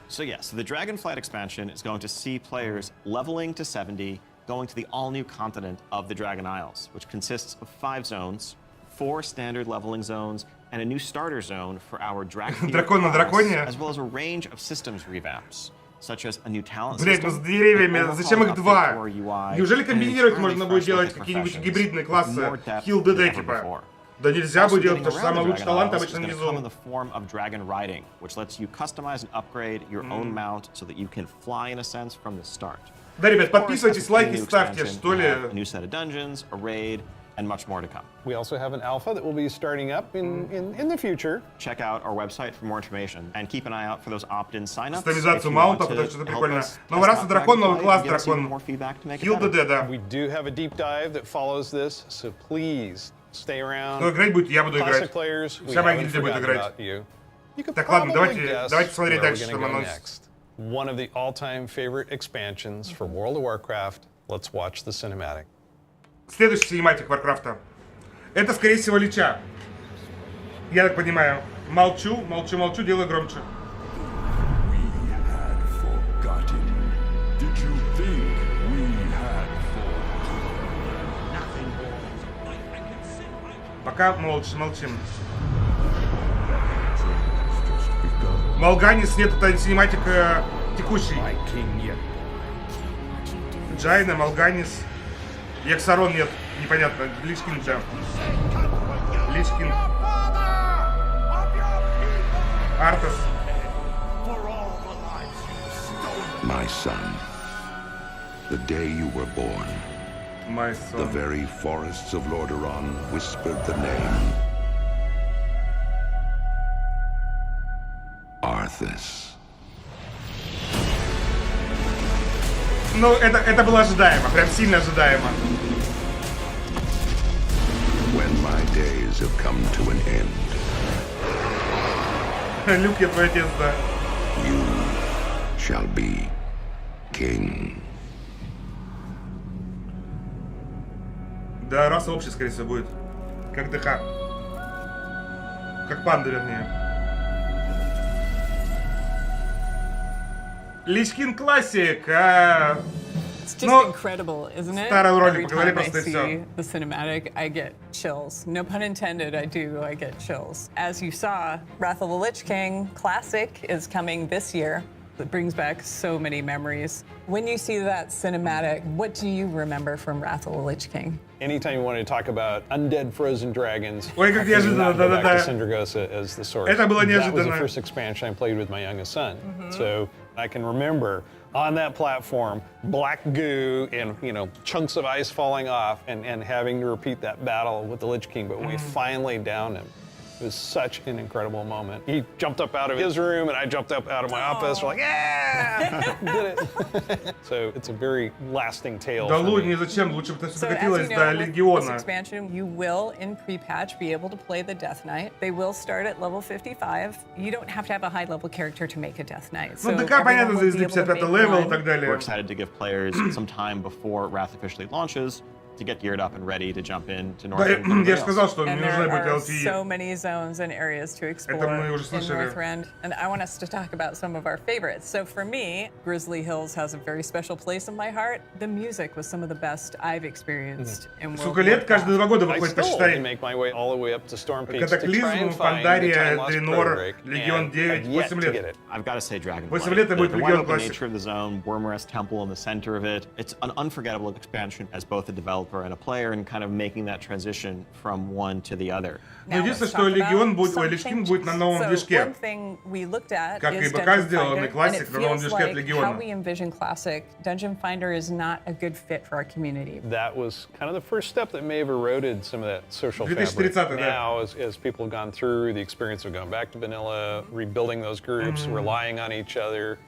So yes, the Dragonflight expansion is going to see players leveling to 70, going to the all-new continent of the Dragon Isles, which consists of 5 zones, 4 standard leveling zones, and a new starter zone for our Dragfear Дракон на class, драконе. as well as a range of systems revamps, such as a new talent Блять, ну system, с деревьями, an зачем их overhauled два? update to our UI, Неужели and an комбинировать entirely можно будет fresh делать look at какие-нибудь professions гибридные with классы? more depth Heal than DD ever типа? before. Да нельзя Also будет делать getting то же around самое, the лучше Dragon талант Isles обычно is gonna come in внизу. the form of dragon riding, which lets you customize and upgrade your own mount so that you can fly in a sense from the start. Да, ребят, Of course, подписывайтесь, as a лайки new ставьте, expansion, что we ли. have a new set of dungeons, a raid, and much more to come. We also have an alpha that will be starting up in the future. Check out our website for more information and keep an eye out for those opt-in signups. Кастомизацию маунта, потому что это прикольно. Новый раса дракон, новый класс дракон. Heal DD, да. We do have a deep dive that follows this, so please stay around. Кто играть будет, я буду Classic играть. players, we Вся моя haven't гильдия будет forgotten играть. about you. You could Так, ладно, probably давайте guess смотреть where дальше, we're что gonna там go анонсит. next. One of the all-time favorite expansions for World of Warcraft. Let's watch the cinematic. Следующий синематик Варкрафта. Это, скорее всего, Лича. Я так понимаю. Молчу, делаю громче. Пока молчим. Малганис, нет, это синематик текущий. Джайна, Малганис. Яксарон нет, непонятно. Личкин, да. Личкин. Артас. My son, the day you were born, My the son. very forests of Lordaeron whispered the name Arthas. Ну, это было ожидаемо, прям сильно ожидаемо. When my days have come to an end. Люк, я твой отец, да. You shall be king. Да, раса общая, скорее всего, будет. Как ДХ. Как панда, вернее. Лич Кинг классик, It's just incredible, isn't it? Старый ролик Every показали time I просто и see всё. the cinematic, I get chills. No pun intended, I get chills. As you saw, Wrath of the Lich King Classic is coming this year. It brings back so many memories. When you see that cinematic, what do you remember from Wrath of the Lich King? Anytime you want to talk about undead frozen dragons, Ой, как неожиданно, back да-да-да. to Sindragosa as the source. Это было That was the неожиданно. first expansion I played with my youngest son. So I can remember on that platform, black goo and chunks of ice falling off and having to repeat that battle with the Lich King, but we finally downed him. It was such an incredible moment. He jumped up out of his room and I jumped up out of my office. We're like, yeah, did it. So it's a very lasting tale. Да for Луни, me. зачем? Лучше бы это все So as докатилось you до know, with this Легиона. expansion, you will, in pre-patch, be able to play the Death Knight. They will start at level 55. You don't have to have a high-level character to make a Death Knight. Ну, So ДК, понятно, everyone will за be able to 55 make левел и one. так We're далее. excited to give players some time before Wrath officially launches to get geared up and ready to jump into Да, Northrend. я же сказал, что And мне нужны there будут are so LTE. many zones and areas to explore Это мы уже in слышали. Northrend, and I want us to talk about some of our favorites. So for me, Grizzly Hills has a very special place in my heart. The music was some of the best I've experienced in World Сколько of лет? Каждые 2 года I выходит, still посчитай. make my way all the way up to Storm Peaks to try Катаклизм, and find the Пандария, time lost Дренор, Predator, Легион and 9, I've yet 8 to лет. get it. I've got to say Dragonflight. 8 лет это будет The Легион wide open классик. nature of the zone, Wormrest Temple in the center of it. It's an unforgettable expansion as both a developer and a player, and kind of making that transition from one to the other. Но единственное, что Легион будет, ой, Лич Кинг будет на новом движке. Как и БК сделанный классик на новом движке от Легиона. How we envision classic, Dungeon Finder is not a good fit for our community. That was kind of the first step that may have eroded some of that social fabric. 2030, да. Now, as people have gone through the experience of going back to vanilla, rebuilding those groups, relying on each other,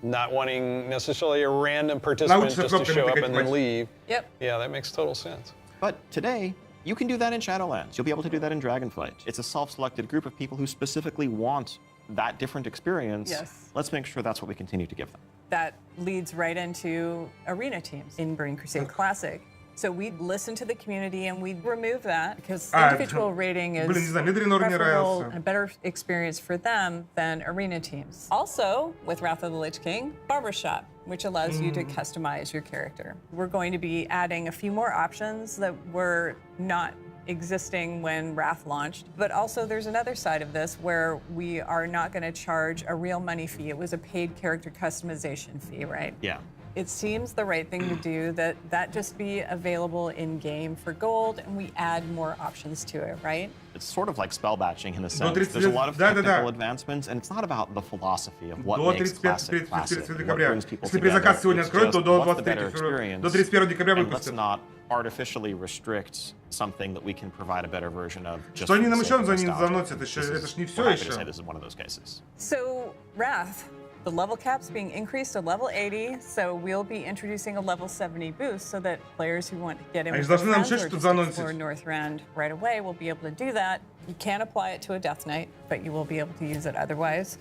not wanting necessarily a random participant just to show up and then leave. Yep. Yeah, that makes total sense. But today, you can do that in Shadowlands. You'll be able to do that in Dragonflight. It's a self-selected group of people who specifically want that different experience. Yes. Let's make sure that's what we continue to give them. That leads right into arena teams in Burning Crusade Classic. So we listen to the community and we remove that because individual rating is preferable and a better experience for them than arena teams. Also, with Wrath of the Lich King, Barbershop, which allows you to customize your character. We're going to be adding a few more options that were not existing when Wrath launched, but also there's another side of this where we are not going to charge a real money fee. It was a paid character customization fee, right? Yeah. It seems the right thing to do that just be available in-game for gold and we add more options to it, right? It's sort of like spell batching in the sense there's a lot of technical advancements, and it's not about the philosophy of what makes classic classic, and what brings people together. It's just what's the better experience, and let's not artificially restrict something that we can provide a better version of just for the sake of nostalgia. We're happy to say this is one of those cases. So, Wrath, the level cap's being increased to level 80, so we'll be introducing a level 70 boost so that players who want to get in with their friends or just explore Northrend right away will be able to do that. You can't apply it to a Death Knight, but you will be able to use it otherwise.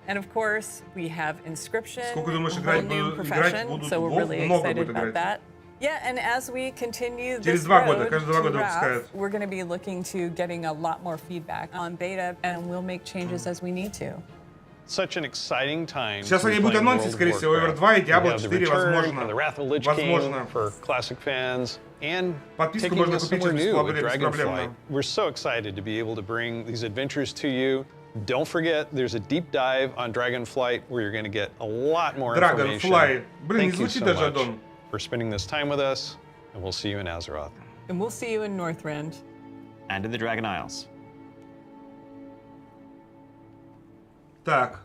And of course, we have Inscription, a whole new profession, so we're really excited about that. Yeah, and as we continue this road to Wrath, we're going to be looking to getting a lot more feedback on beta, and we'll make changes as we need to. Such an exciting time. Сейчас они будут анонсить, скорее всего, Over 2 и Diablo 4, возможно. The Wrath of the Lich King for classic fans, and Подписку taking можно us купить somewhere через new with беспроблемно. Dragonflight. We're so excited to be able to bring these adventures to you. Don't forget, there's a deep dive on Dragonflight where you're going to get a lot more information. Dragonflight. Блин, не Thank you звучит so даже much Аддон. for spending this time with us, and we'll see you in Azeroth. And we'll see you in Northrend. And in the Dragon Isles. Так.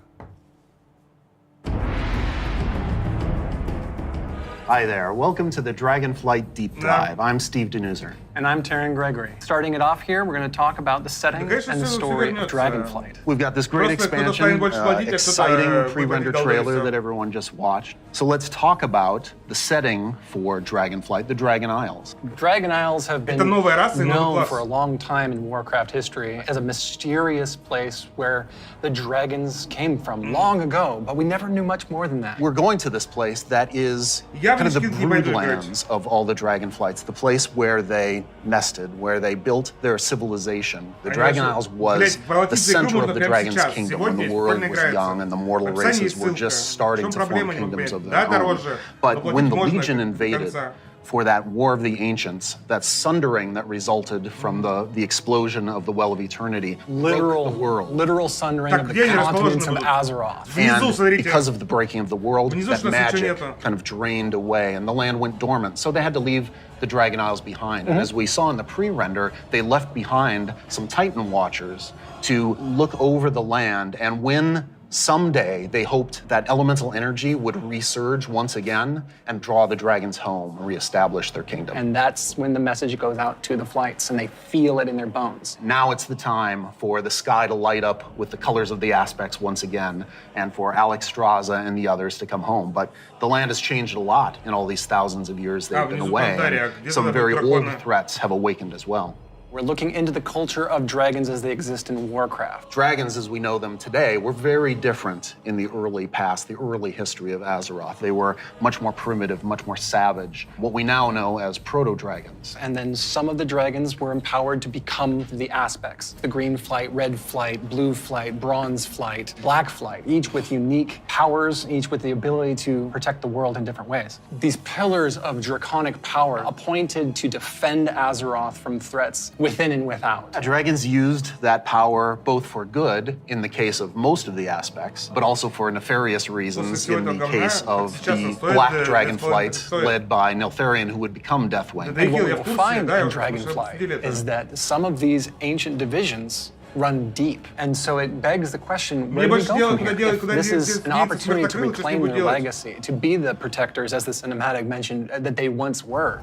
Hi there, welcome to the Dragonflight Deep Dive. I'm Steve Denuser. And I'm Taryn Gregory. Starting it off here, we're going to talk about the setting and the story of Dragonflight. We've got this great expansion, exciting pre-render trailer that everyone just watched. So let's talk about the setting for Dragonflight, the Dragon Isles. Dragon Isles have been known for a long time in Warcraft history as a mysterious place where the dragons came from long ago, but we never knew much more than that. We're going to this place that is kind of the broodlands of all the Dragonflights, the place where they nested, where they built their civilization. The Dragon Isles was the center of the Dragon's kingdom when the world was young and the mortal races were just starting to form kingdoms of their own. But when the Legion invaded, for that War of the Ancients, that sundering that resulted from the explosion of the Well of Eternity, broke the world. Literal sundering of the continents of Azeroth. And because of the breaking of the world, that magic kind of drained away and the land went dormant. So they had to leave the Dragon Isles behind. And as we saw in the pre-render, they left behind some Titan Watchers to look over the land. And when someday they hoped that elemental energy would resurge once again and draw the dragons home and reestablish their kingdom. And that's when the message goes out to the flights and they feel it in their bones. Now it's the time for the sky to light up with the colors of the aspects once again and for Alex Straza and the others to come home. But the land has changed a lot in all these thousands of years they've been away. And some very old threats have awakened as well. We're looking into the culture of dragons as they exist in Warcraft. Dragons, as we know them today, were very different in the early past, the early history of Azeroth. They were much more primitive, much more savage, what we now know as proto-dragons. And then some of the dragons were empowered to become the aspects. The green flight, red flight, blue flight, bronze flight, black flight, each with unique powers, each with the ability to protect the world in different ways. These pillars of draconic power appointed to defend Azeroth from threats within and without. Dragons used that power both for good, in the case of most of the aspects, but also for nefarious reasons in the case of the Black Dragonflight led by Neltharion, who would become Deathwing. And what we'll find in Dragonflight is that some of these ancient divisions run deep. And so it begs the question, where do we go from here? If this is an opportunity to reclaim their legacy, to be the protectors, as the cinematic mentioned, that they once were.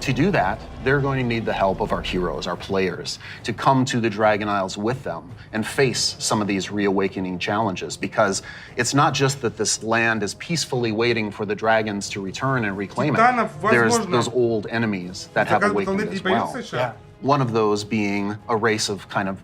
To do that, they're going to need the help of our heroes, our players, to come to the Dragon Isles with them and face some of these reawakening challenges, because it's not just that this land is peacefully waiting for the dragons to return and reclaim it. There's those old enemies that have awakened as well. Yeah. One of those being a race of kind of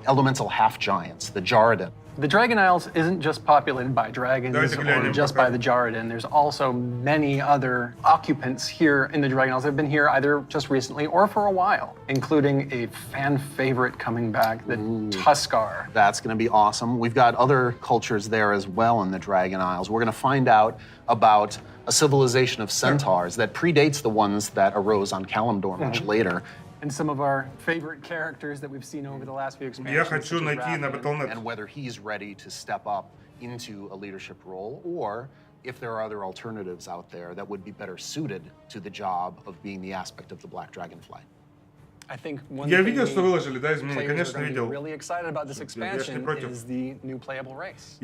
elemental half-giants, the Jarradin. The Dragon Isles isn't just populated by dragons or just by the Jarradin. There's also many other occupants here in the Dragon Isles that have been here either just recently or for a while, including a fan favorite coming back, the Tuskar. That's going to be awesome. We've got other cultures there as well in the Dragon Isles. We're going to find out about a civilization of centaurs that predates the ones that arose on Kalimdor much later. And some of our favorite characters that we've seen over the last few expansions. And whether he's ready to step up into a leadership role, or if there are other alternatives out there that would be better suited to the job of being the aspect of the Black Dragonfly. I think one thing players are going to be really excited about this expansion is the new playable race.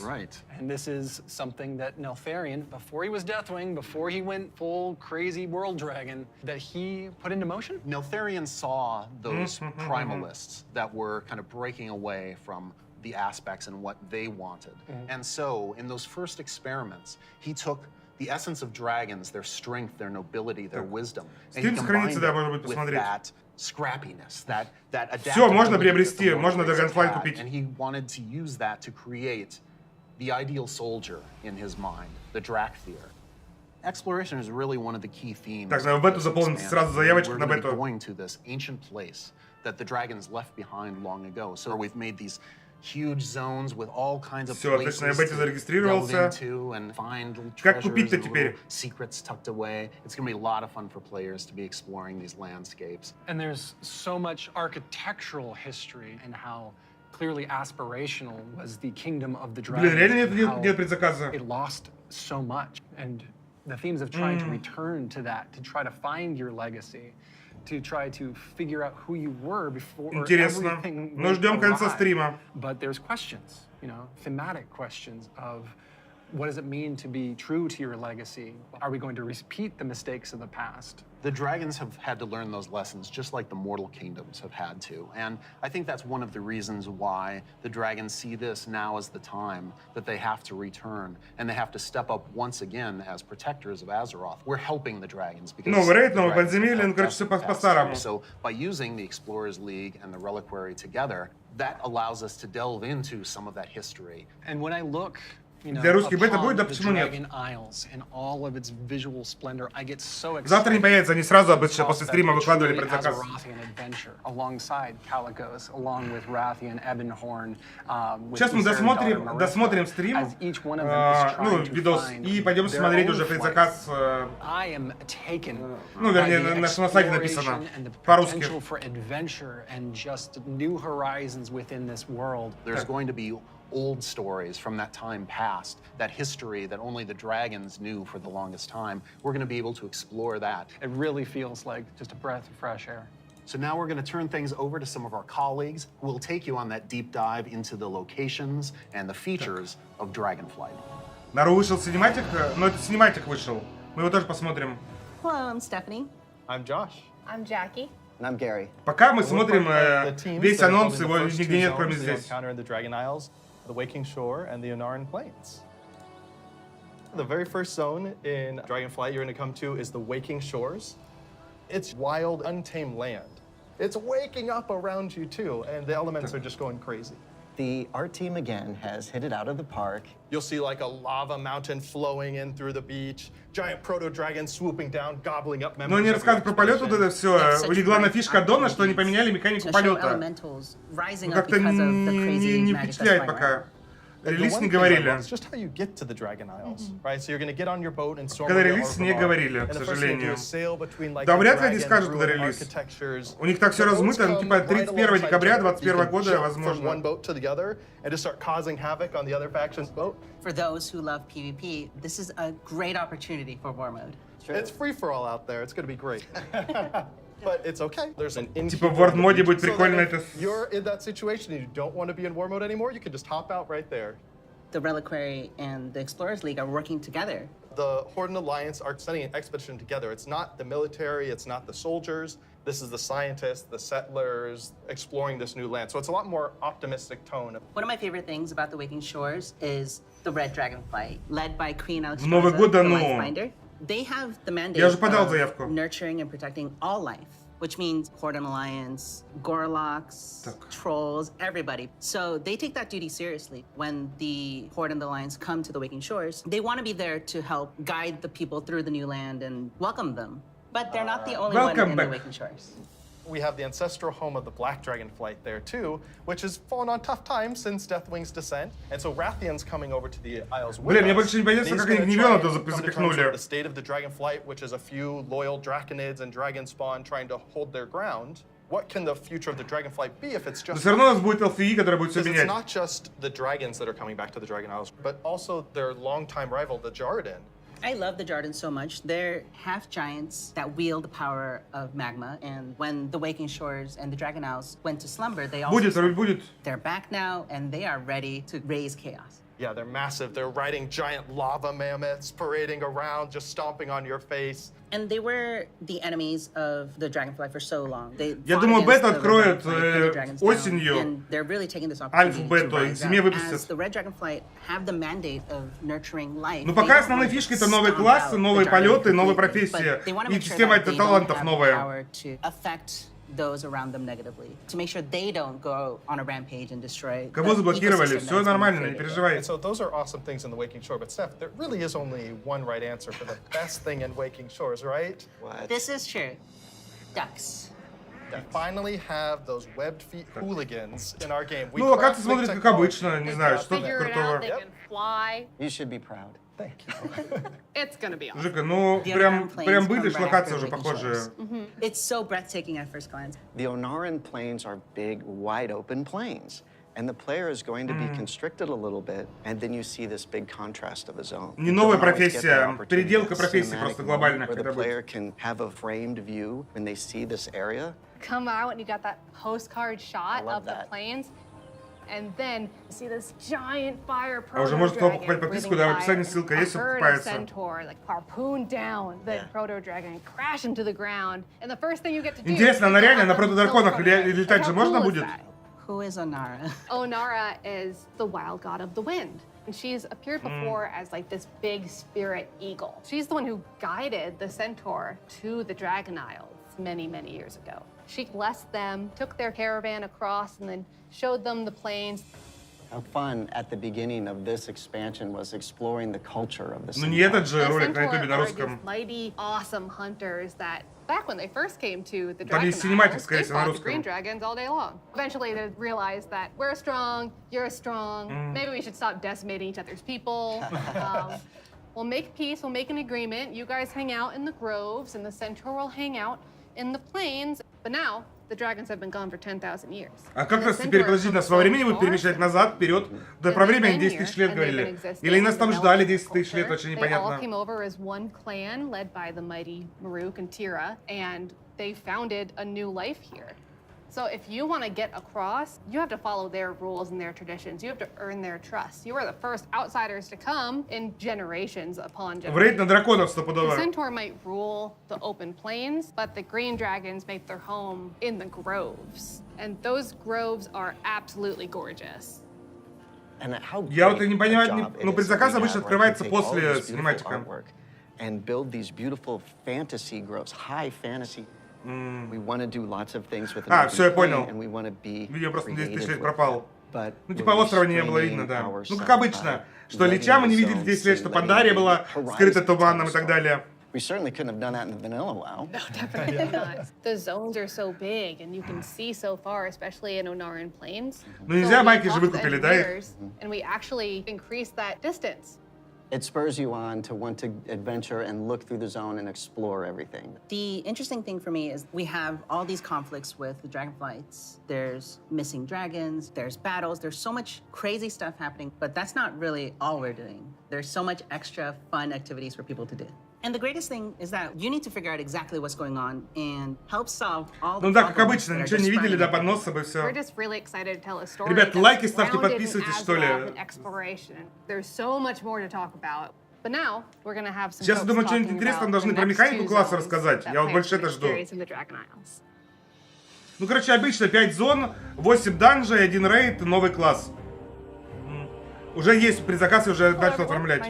Right. And this is something that Neltharion, before he was Deathwing, before he went full crazy world dragon, that he put into motion. Neltharion saw those primalists that were kind of breaking away from the aspects and what they wanted. And so in those first experiments, he took the essence of dragons, their strength, their nobility, their wisdom, and he combined it with that scrappiness, that adaptability, and he wanted to use that to create the ideal soldier in his mind, the Drakthir. Exploration is really one of the key themes. We're going to this ancient place that the dragons left behind long ago. So we've made these huge zones with all kinds of places to delve into and find treasures and secrets tucked away. It's going to be a lot of fun for players to be exploring these landscapes. And there's so much architectural history and how clearly aspirational was the kingdom of the dragons. It lost so much. And the themes of trying to return to that, to try to find your legacy, to try to figure out who you were before everything went awry. But there's questions, thematic questions of What does it mean to be true to your legacy? Are we going to repeat the mistakes of the past? The dragons have had to learn those lessons just like the mortal kingdoms have had to. And I think that's one of the reasons why the dragons see this now as the time that they have to return and they have to step up once again as protectors of Azeroth. We're helping the dragons because so by using the Explorers League and the Reliquary together, that allows us to delve into some of that history. And when I look Для русских бета будет, да почему нет? Завтра не появится, они сразу обычно после стрима выкладывали предзаказ. Сейчас мы досмотрим стрим, видос, и пойдем смотреть уже предзаказ, вернее, на сайте написано, по-русски. Old stories from that time past, that history that only the dragons knew for the longest time. We're going to be able to explore that. It really feels like just a breath of fresh air. So now we're going to turn things over to some of our colleagues who will take you on that deep dive into the locations and the features of Dragonflight. Нару вышел cinematic, но это cinematic вышел. Мы его тоже посмотрим. Hello, I'm Stephanie. I'm Josh. I'm Jackie. And I'm Gary. Пока мы смотрим весь анонс, его нигде нет, кроме здесь. The Waking Shore and the Onaran Plains. The very first zone in Dragonflight you're going to come to is the Waking Shores. It's wild, untamed land. It's waking up around you too, and the elements are just going crazy. The art team again has hit it out of the park. You'll see like a lava mountain flowing in through the beach, giant proto-dragons swooping down, gobbling up members. Но они рассказывают про полет, вот это все. У них главная фишка Аддона, что они поменяли механику полета. Как-то не впечатляет пока. Релиз не говорили. Когда релиз не говорили, к сожалению. Да, вряд ли они скажут, когда релиз. У них так все размыто, типа 31 декабря 2021 года, возможно. For those who love PvP, this is a great opportunity for war mode. It's free for all out there. It's going to be great. But it's okay. There's an типа в War-моде будет прикольно это. You're in that situation and you don't want to be in war mode anymore, you can just hop out right there. The Reliquary and the Explorers League are working together. The Horde and Alliance are sending an expedition together. It's not the military, it's not the soldiers. This is the scientists, the settlers, exploring this new land. So it's a lot more optimistic tone. One of my favorite things about the Waking Shores is the Red Dragonflight, led by Queen Alexstrasza, Новый год, the Lifebinder. They have the mandate of nurturing and protecting all life, which means Horde and Alliance, Gorloks, trolls, everybody. So they take that duty seriously. When the Horde and the Alliance come to the Waking Shores, they want to be there to help guide the people through the new land and welcome them. But they're not the only one in the Waking Shores. We have the ancestral home of the Black Dragonflight there too, which has fallen on tough times since Deathwing's descent. And so Rathian's coming over to the Isles with us. Мне больше не понятно, как они гневёна-то запихнули. The state of the Dragonflight, which is a few loyal Draconids and Dragon Spawn trying to hold their ground. What can the future of the Dragonflight be if it's just... Все равно у нас будет LCE, который будет все менять. It's not just the dragons that are coming back to the Dragon Isles, but also their longtime rival, the Jarden. I love the Jardins so much. They're half giants that wield the power of magma. And when the Waking Shores and the Dragon Isles went to slumber, they also they're back now and they are ready to raise chaos. Yeah, they're massive. They're riding giant lava mammoths, parading around, just stomping on your face. And they were the enemies of the Dragonfly for so long. Я думаю, бета откроют осенью. They're really taking this opportunity Альфа-бету, и к зиме выпустят. The Red Dragonfly have the mandate of nurturing life. Ну пока основные фишки это новые классы, новые полеты, новые профессии и система талантов новая. Those around them negatively, to make sure they don't go on a rampage and destroy. Кого заблокировали? Все нормально, не переживай. So those are awesome things in the Waking Shore, but Steph, there really is only one right answer for the best thing in Waking Shores, right? What? This is true. Ducks. We finally have those webbed feet hooligans in our game. Ну, локация смотрит как обычно, не знаю, что крутого. You should be proud. Thank you. It's gonna be awesome. Жека, ну прям выйдешь, локация уже похожая. It's so breathtaking at first glance. The Onaran Plains are big, wide open plains. And the player is going to be constricted a little bit, and then you see this big contrast of his own. Не новая профессия, переделка профессий просто глобальная. Where the player can have a framed view when they see this area. Come out and you got that postcard shot of the plains. А уже может кто покупать подписку, да, в описании ссылка есть, все покупается. Интересно, она реально на протодраконах летать же можно будет? Who is Onara? Onara is the wild god of the wind. And she's appeared before as like this big spirit eagle. She's the one who guided the centaur to the Dragon Isles many, many years ago. She blessed them, took their caravan across, and then showed them the plains. How fun at the beginning of this expansion was exploring the culture of the centaur. Ну не этот же ролик на YouTube на русском. Mighty, awesome hunters that back when they first came to the Dragon Isles, they fought the green dragons all day long. Eventually they realized that we're strong, you're strong, maybe we should stop decimating each other's people. We'll make peace, we'll make an agreement. You guys hang out in the groves and the centaur will hang out in the plains. But now, the dragons have been gone for 10,000 years. А как раз теперь, подожди, нас во времени будут перемещать назад, вперед? Да про время 10 тысяч лет говорили. Или нас там ждали 10 тысяч лет, очень непонятно. They all came over as one clan led by the mighty Maruk and Tira, and they founded a new life here. So if you want to get across, you have to follow their rules and their traditions. You have to earn their trust. You are the first outsiders to come in generations upon generations. В рейд на драконов стопудово. The centaur might rule the open plains, but the green dragons make their home in the groves. And those groves are absolutely gorgeous. Я вот и не понимаю, ну предзаказ обычно открывается после синематика. And build these beautiful fantasy groves, high fantasy. We want to do lots of things with все, я понял. and we want to be Видео просто 10 тысяч лет пропал. But ну типа острова не было видно, да. Ну как обычно, что Лича мы не видели 10 лет, что Пандария была скрыта туманом и так далее. We certainly couldn't have done that in the vanilla WoW. No, definitely not. The zones are so big and you can see so far, especially in Onaran Plains. Ну нельзя байки же выкупили, да? And we actually increased that distance. It spurs you on to want to adventure and look through the zone and explore everything. The interesting thing for me is we have all these conflicts with the dragonflights. There's missing dragons, there's battles, there's so much crazy stuff happening, but that's not really all we're doing. There's so much extra fun activities for people to do. And the greatest thing is that you need to figure out exactly what's going on and help solve all the Ну да, как обычно, ничего не видели, да, под носом и все. We're just really excited to tell a story. Ребят, лайки ставьте, подписывайтесь, что ли. There's so much more to talk about. But now we're going to have some. Сейчас, думаю, что-нибудь интересное должны про механику класса рассказать. Я вот больше это жду. Ну, короче, обычно 5 зон, 8 данжей, 1 рейд, новый класс. Уже есть предзаказ, и уже начал оформлять.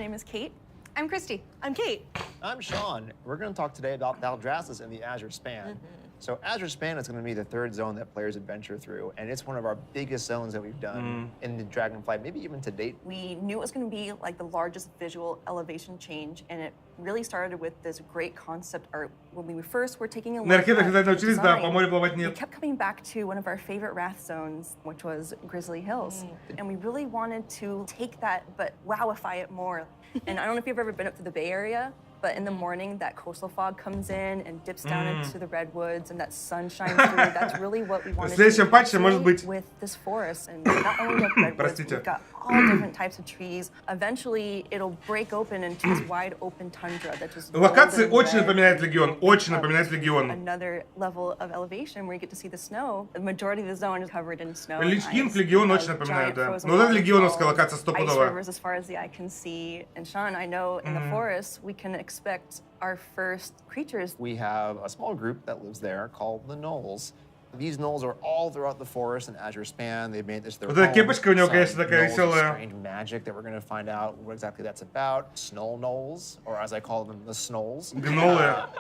I'm Christy. I'm Kate. I'm Sean. We're going to talk today about Valdrassus and the Azure Span. So Azure Span is going to be the third zone that players adventure through, and it's one of our biggest zones that we've done in the Dragonflight, maybe even to date. We knew it was going to be like the largest visual elevation change, and it really started with this great concept art. When we first were taking a look at design, we kept coming back to one of our favorite Wrath zones, which was Grizzly Hills. And we really wanted to take that, but wowify it more. And I don't know if you've ever been up to the Bay Area, but in the morning, that coastal fog comes in and dips down into the redwoods, and that sun shines through. That's really what we wanted to do with this forest. And not only with redwoods, we've got all different types of trees. Eventually, it'll break open into this wide open tundra that just локации очень напоминает Легион, очень напоминает Легион. Another level of elevation where you get to see the snow. The majority of the zone is covered in snow. Лич Кинг, Легион очень напоминает, да. Но это легионовская локация стопудово. Rivers as far as the eye can see. And Sean, I know in the forest we can expect our first creatures. We have a small group that lives there called the Gnolls. These gnolls are all throughout the forest and Azure Span. They've made this their home. Кепочка у него, конечно, такая веселая. Strange magic that we're going to find out what exactly that's about. Snow gnolls, or as I call them, the snolls.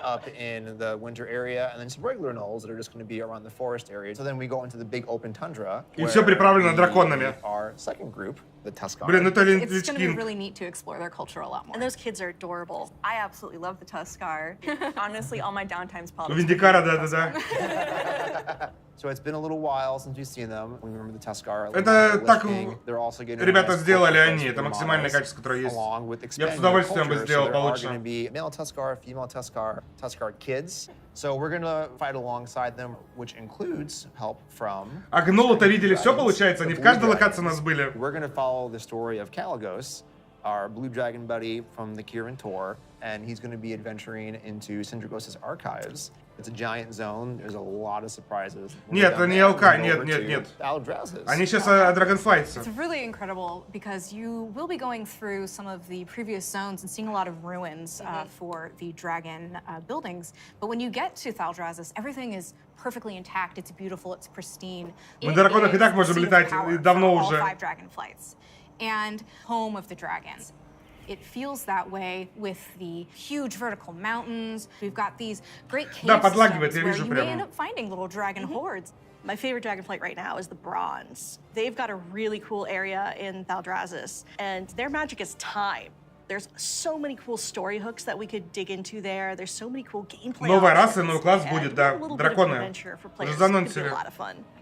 Up in the winter area, and then some regular gnolls that are just going to be around the forest area. So then we go into the big open tundra. И все приправлено драконами. Our second group, the Tuskar. Блин, это Лич It's going to be Кинг. really neat to explore their culture a lot more. And those kids are adorable. I absolutely love the Tuskar. Honestly, all my downtime's probably. Виндикара, да. So it's been a little while since we've seen them. We remember the Tuskar. Это так They're also getting ребята сделали они, это максимальное качество, которое есть. Я бы с удовольствием бы сделал получше. There are going to be male Tuskar, female Tuskar, Tuskar kids. So we're going to fight alongside them, which includes help from. А гнолы-то видели все, получается? Они в каждой локации у нас были. We're going to follow the story of Kalagos, our blue dragon buddy from the Kirin Tor, and he's going to be adventuring into Syndragos' archives. It's a giant zone. There's a lot of surprises. Нет, это не ЛК, нет. Они сейчас Dragonflights. It's really incredible because you will be going through some of the previous zones and seeing a lot of ruins for the dragon buildings. But when you get to Thaldraszus, everything is perfectly intact. It's beautiful. It's pristine. Мы на драконах и так можем летать давно уже. All 5 dragonflights and home of the dragons. It feels that way with the huge vertical mountains. We've got these great cave systems where you may end up finding little dragon hordes. My favorite dragonflight right now is the Bronze. They've got a really cool area in Thaldraszus, and their magic is time. There's so many cool story hooks that we could dig into there. There's so many cool gameplay. Новая раса, новый класс будет, да, драконы. Уже заанонсили.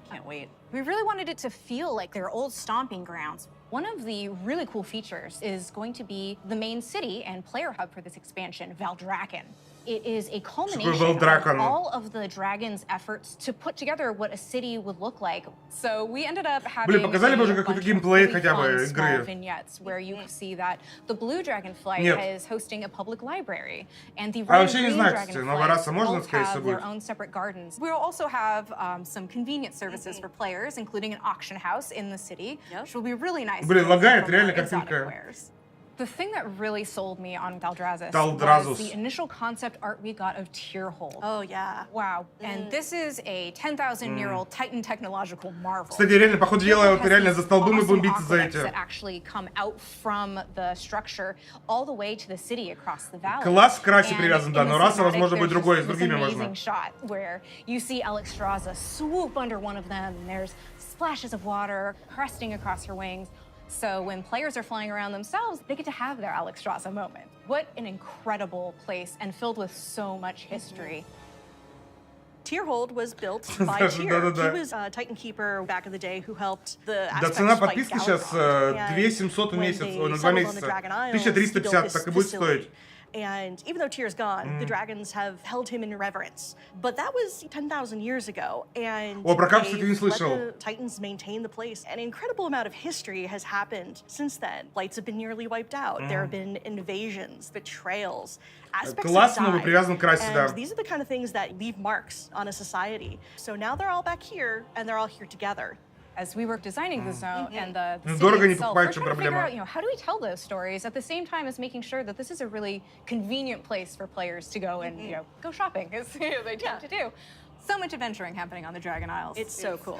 Can't wait. We really wanted it to feel like their old stomping grounds. One of the really cool features is going to be the main city and player hub for this expansion, Valdrakken. It is a culmination of all of the dragon's efforts to put together what a city would look like. So we ended up having показали бы уже какой-то геймплей хотя бы игры. Vignettes where you see that the blue dragonflight is hosting a public library, and the red and green dragonflights both have their own separate gardens. We'll also have some convenience services for players, including an auction house in the city, which will be really nice. Блин, лагает реально картинка. The thing that really sold me on Thaldraszus was the initial concept art we got of Tierhold. Oh, yeah. Wow. And this is a 10,000-year-old Titan technological marvel. Кстати, реально, по ходу дела, реально за столбом и бомбиться за эти. That actually come out from the structure all the way to the city across the valley. Класс к расе привязан, да, но раса, возможно, будет другой, с другими можно. Amazing shot where you see Alexstrasza swoop under one of them, and there's splashes of water cresting across her wings. So when players are flying around themselves, they get to have their Alexstrasza moment. What an incredible place and filled with so much history. Tierhold was built by Tyr. He was a Titan Keeper back in the day who helped the Да, цена подписки сейчас 2700 в месяц, на 2 месяца. 1350, так и будет стоить. And even though Tyr's gone, the dragons have held him in reverence. But that was 10,000 years ago, and О, про капсулу ты не слышал. the Titans maintain the place. An incredible amount of history has happened since then. Lights have been nearly wiped out. There have been invasions, betrayals, aspects have died. And these are the kind of things that leave marks on a society. So now they're all back here, and they're all here together. As we were designing the zone and the city itself, we're trying to figure out, how do we tell those stories at the same time as making sure that this is a really convenient place for players to go and go shopping, as they tend to do. So much adventuring happening on the Dragon Isles. It's so cool.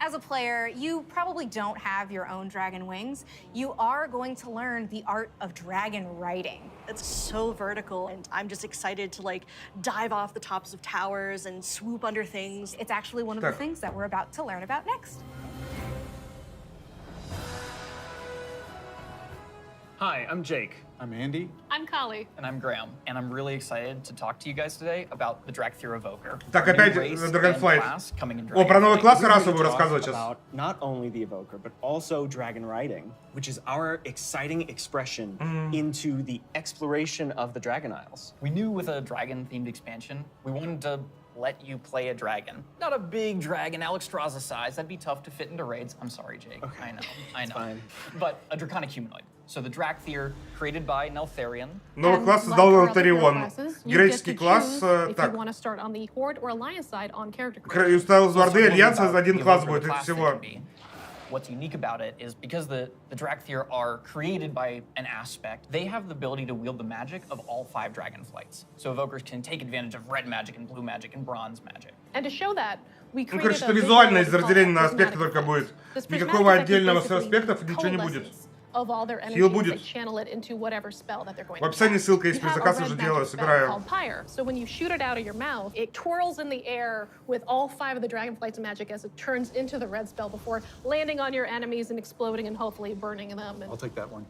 As a player, you probably don't have your own dragon wings. You are going to learn the art of dragon riding. It's so vertical, and I'm just excited to dive off the tops of towers and swoop under things. It's actually one of the things that we're about to learn about next. Hi, I'm Jake. I'm Andy. I'm Kali. And I'm Graham. And I'm really excited to talk to you guys today about the Dracthyr Evoker. Так, опять Dragonflight. О, про новый класс расу буду рассказывать сейчас. Not only the Evoker, but also dragon riding, which is our exciting expression into the exploration of the Dragon Isles. We knew with a dragon-themed expansion, we wanted to let you play a dragon. Not a big dragon, Alexstrasza size. That'd be tough to fit into raids. I'm sorry, Jake. Okay. I know. Fine. But a draconic humanoid. So the Dracthyr, created by Neltharion. Новый класс создал Neltharion. Героический класс, так. Ставил Зварды, Альянса, один класс будет, это всего. What's unique about it is because the Dracthyr are created by an aspect, they have the ability to wield the magic of all 5 dragonflights. So evokers can take advantage of red magic and blue magic and bronze magic. And to show that, we created короче, это визуально из разделения на аспекты только будет. Никакого отдельного аспектов ничего не будет. Of all their Heal energies, будет. they channel it into whatever spell that they're going В описании to ссылка есть, при заказе уже делаю, собираю. So when you shoot it out of your mouth, it twirls in the air with all 5 of the dragonflight's magic as it turns into the red spell before landing on your enemies and exploding and hopefully burning them. I'll take that one.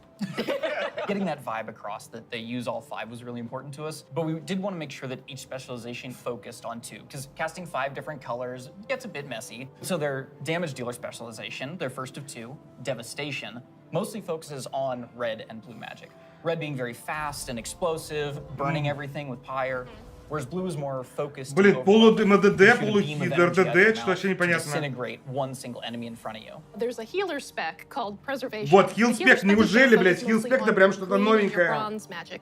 Getting that vibe across that they use all 5 was really important to us, but we did want to make sure that each specialization focused on 2, because casting 5 different colors gets a bit messy. So their damage dealer specialization, their first of 2, Devastation, mostly focuses on red and blue magic. Red being very fast and explosive, burning everything with pyre. Whereas blue is more focused. Блин, полу-МДД, полу-РДД, что вообще непонятно. One single enemy in front of you. There's a healer spec called preservation. Вот, heal spec, неужели, блядь, heal spec это прям что-то новенькое.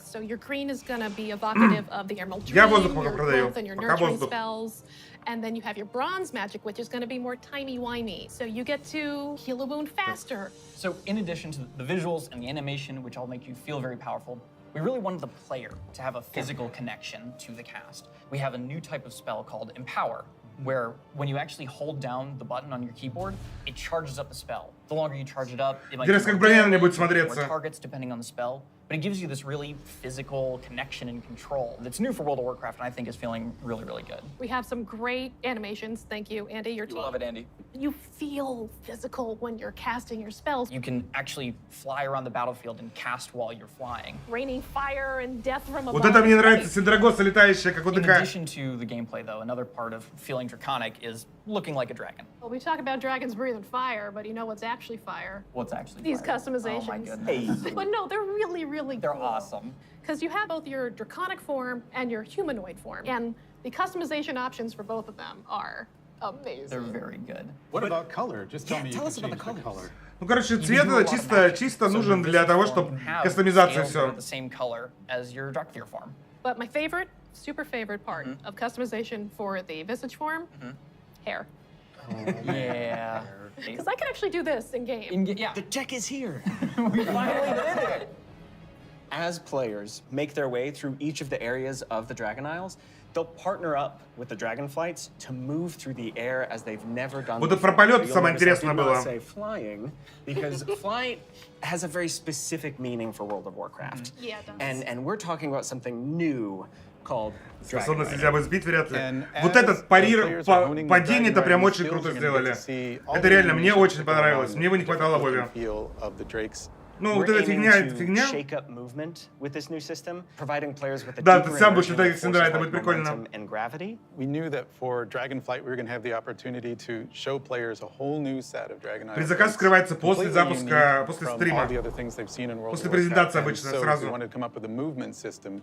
So your green is gonna be evocative of the emerald tree, Я воздух пока продаю, and your пока nurturing воздух. spells. And then you have your bronze magic, which is going to be more timey-wimey. So you get to heal a wound faster. So in addition to the visuals and the animation, which all make you feel very powerful, we really wanted the player to have a physical connection to the cast. We have a new type of spell called Empower, where when you actually hold down the button on your keyboard, it charges up the spell. The longer you charge it up, it might be more targets depending on the spell. But it gives you this really physical connection and control that's new for World of Warcraft, and I think is feeling really, really good. We have some great animations. Thank you, Andy, your team. You love it, Andy. You feel physical when you're casting your spells. You can actually fly around the battlefield and cast while you're flying. Raining fire and death from above. Вот это мне нравится, Синдрагоса летающая, как In addition to the gameplay, though, another part of feeling draconic is looking like a dragon. Well, we talk about dragons breathing fire, but you know what's actually fire? What's actually These fire? customizations. Oh my goodness. But no, they're really, really They're cool. awesome. Because you have both your draconic form and your humanoid form. And the customization options for both of them are amazing. They're very good. What about color? Just tell me tell you us can about the change the color. Ну, короче, цвет это чисто нужен для того, чтобы кастомизация все. The same color as your Drakthir form. But my favorite, super favorite part of customization for the visage form, hair. Yeah. Because I can actually do this in game. Yeah. The tech is here. We finally did it. As players make their way through each of the areas of the Dragon Isles, they'll partner up with the Dragonflights to move through the air as they've never done Вот before. про полет You'll самое notice I интересное did not было. say flying, because flight has a very specific meaning for World of Warcraft. Yeah, it does. And we're talking about something new called Dragon Способность Riding. нельзя бы сбить, вряд ли. Вот этот падение, это прям очень круто сделали. Это реально, мне очень понравилось. Мне его не хватало в Вове. Ну, вот эта фигня. Shake up movement with this new system, providing players with a Да, ты deeper сам будешь immersion летать, of Синдра, это forces будет like прикольно. momentum and gravity. We knew that for Dragonflight we were going to have the opportunity to show players a whole new set of Dragon Isles. Предзаказ скрывается после запуска, после стрима. После презентации обычно сразу. We wanted to come up with a movement system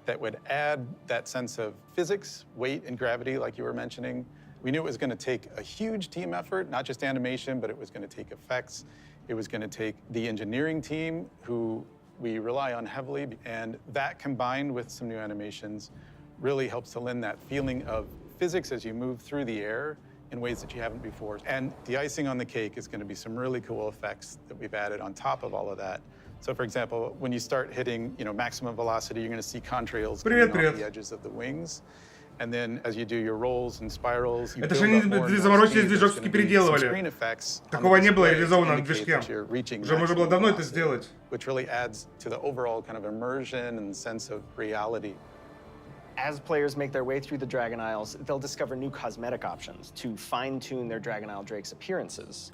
that would add that sense of physics, weight, and gravity, like you were mentioning. We knew it was going to take a huge team effort, not just animation, but it was going to take effects. It was going to take the engineering team, who we rely on heavily, and that combined with some new animations really helps to lend that feeling of physics as you move through the air in ways that you haven't before. And the icing on the cake is going to be some really cool effects that we've added on top of all of that. So, for example, when you start hitting, maximum velocity, you're going to see contrails coming off the edges of the wings. And then, as you do your rolls and spirals, Это же они заморочились, движок переделывали. Такого не было реализовано на движке. Уже можно было давно это сделать. Which really adds to the overall kind of immersion and sense of reality. As players make their way through the Dragon Isles, they'll discover new cosmetic options to fine-tune their Dragon Isle Drake's appearances.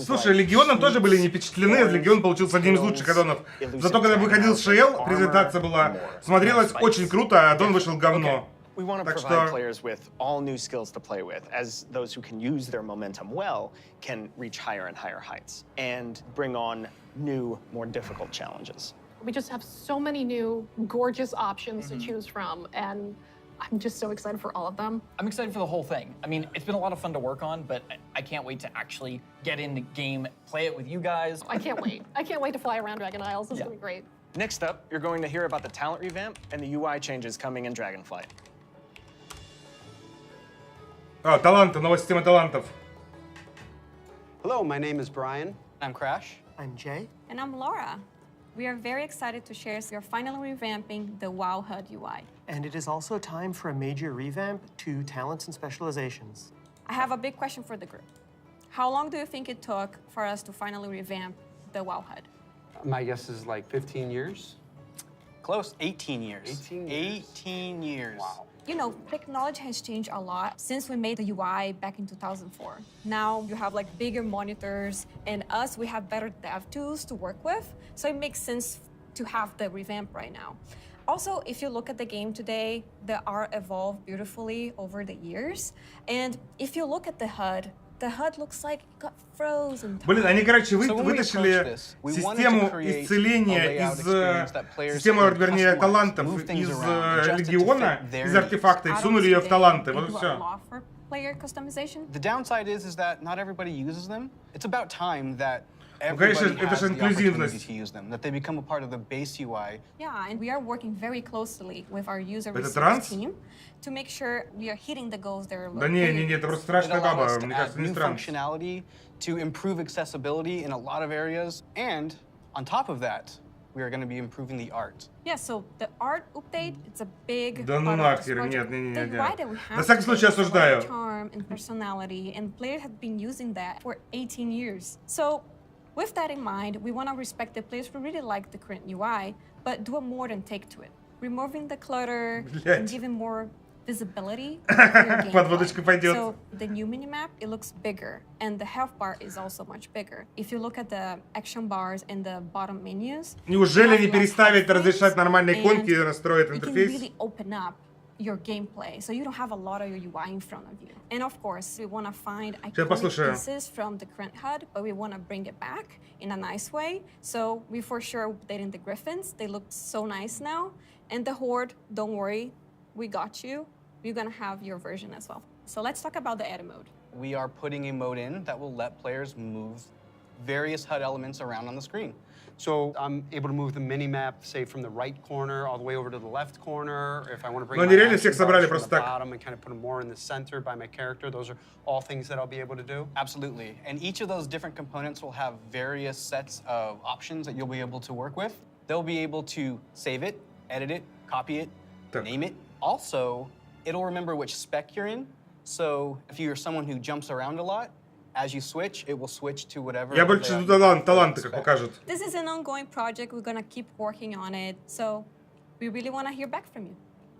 Слушай, Легионом тоже были не впечатлены. Легион получился одним из лучших аддонов. Зато когда выходил ШЛ, презентация была, смотрелась очень круто, а аддон вышел говно. We want to provide players with all new skills to play with, as those who can use their momentum well can reach higher and higher heights and bring on new, more difficult challenges. We just have so many new, gorgeous options to choose from, and I'm just so excited for all of them. I'm excited for the whole thing. I mean, it's been a lot of fun to work on, but I can't wait to actually get in the game, play it with you guys. I can't wait. I can't wait to fly around Dragon Isles. It's gonna be great. Next up, you're going to hear about the talent revamp and the UI changes coming in Dragonflight. Таланты, новая система талантов. Hello, my name is Brian. I'm Crash. I'm Jay. And I'm Laura. We are very excited to share you're finally revamping the WoW HUD UI. And it is also time for a major revamp to talents and specializations. I have a big question for the group. How long do you think it took for us to finally revamp the WoW HUD? My guess is like 15 years. Close, 18 years. 18 years. 18 years. Wow. You know, technology has changed a lot since we made the UI back in 2004. Now you have like bigger monitors, and us, we have better dev tools to work with, so it makes sense to have the revamp right now. Also, if you look at the game today, the art evolved beautifully over the years, and if you look at the HUD, The HUD looks like it got frozen. Блин, они, короче, вытащили систему исцеления из... Систему, вернее, талантов из Легиона, из артефакта, и всунули ее в таланты. Вот и все. Player customization. The downside is that not everybody uses them. It's about time that Конечно, everybody это же has the opportunity инклюзивность. to use them, that they become a part of the base UI. Yeah, and we are working very closely with our user Это research транс? team to make sure we are hitting the goals they're Да не, это просто страшная баба, мне кажется, не New транс. functionality to improve accessibility in a lot of areas, and on top of that, we are going to be improving the art. Yeah, so the art update, it's a big Да ну part of this нахер, project. нет. The UI that we have На всякий случай today has a lot осуждаю. of charm and personality, and players have been using that for 18 years. So with that in mind, we want to respect the players who really like the current UI, but do a modern take to it. Removing the clutter and giving more visibility to your Подводочка gameplay. пойдет. So the new minimap, it looks bigger, and the health bar is also much bigger. If you look at the action bars and the bottom menus, Неужели не переставить, разрешать нормальные иконки и расстроить you can интерфейс? really open up your gameplay, so you don't have a lot of your UI in front of you. And of course, we want to find iconic pieces from the current HUD, but we want to bring it back in a nice way. So we for sure updating the Griffins. They look so nice now. And the Horde, don't worry, we got you. You're gonna have your version as well. So let's talk about the edit mode. We are putting a mode in that will let players move various HUD elements around on the screen. So I'm able to move the mini-map, say, from the right corner all the way over to the left corner. If I want to bring my action bars from the bottom and kind of put them more in the center by my character, those are all things that I'll be able to do? Absolutely. And each of those different components will have various sets of options that you'll be able to work with. They'll be able to save it, edit it, copy it, name it. Also, it'll remember which spec you're in. So if you're someone who jumps around a lot, as you switch, it will switch to whatever. Я больше жду таланты, как покажут. This is an ongoing project. We're gonna keep working on it. So we really want to hear back from you.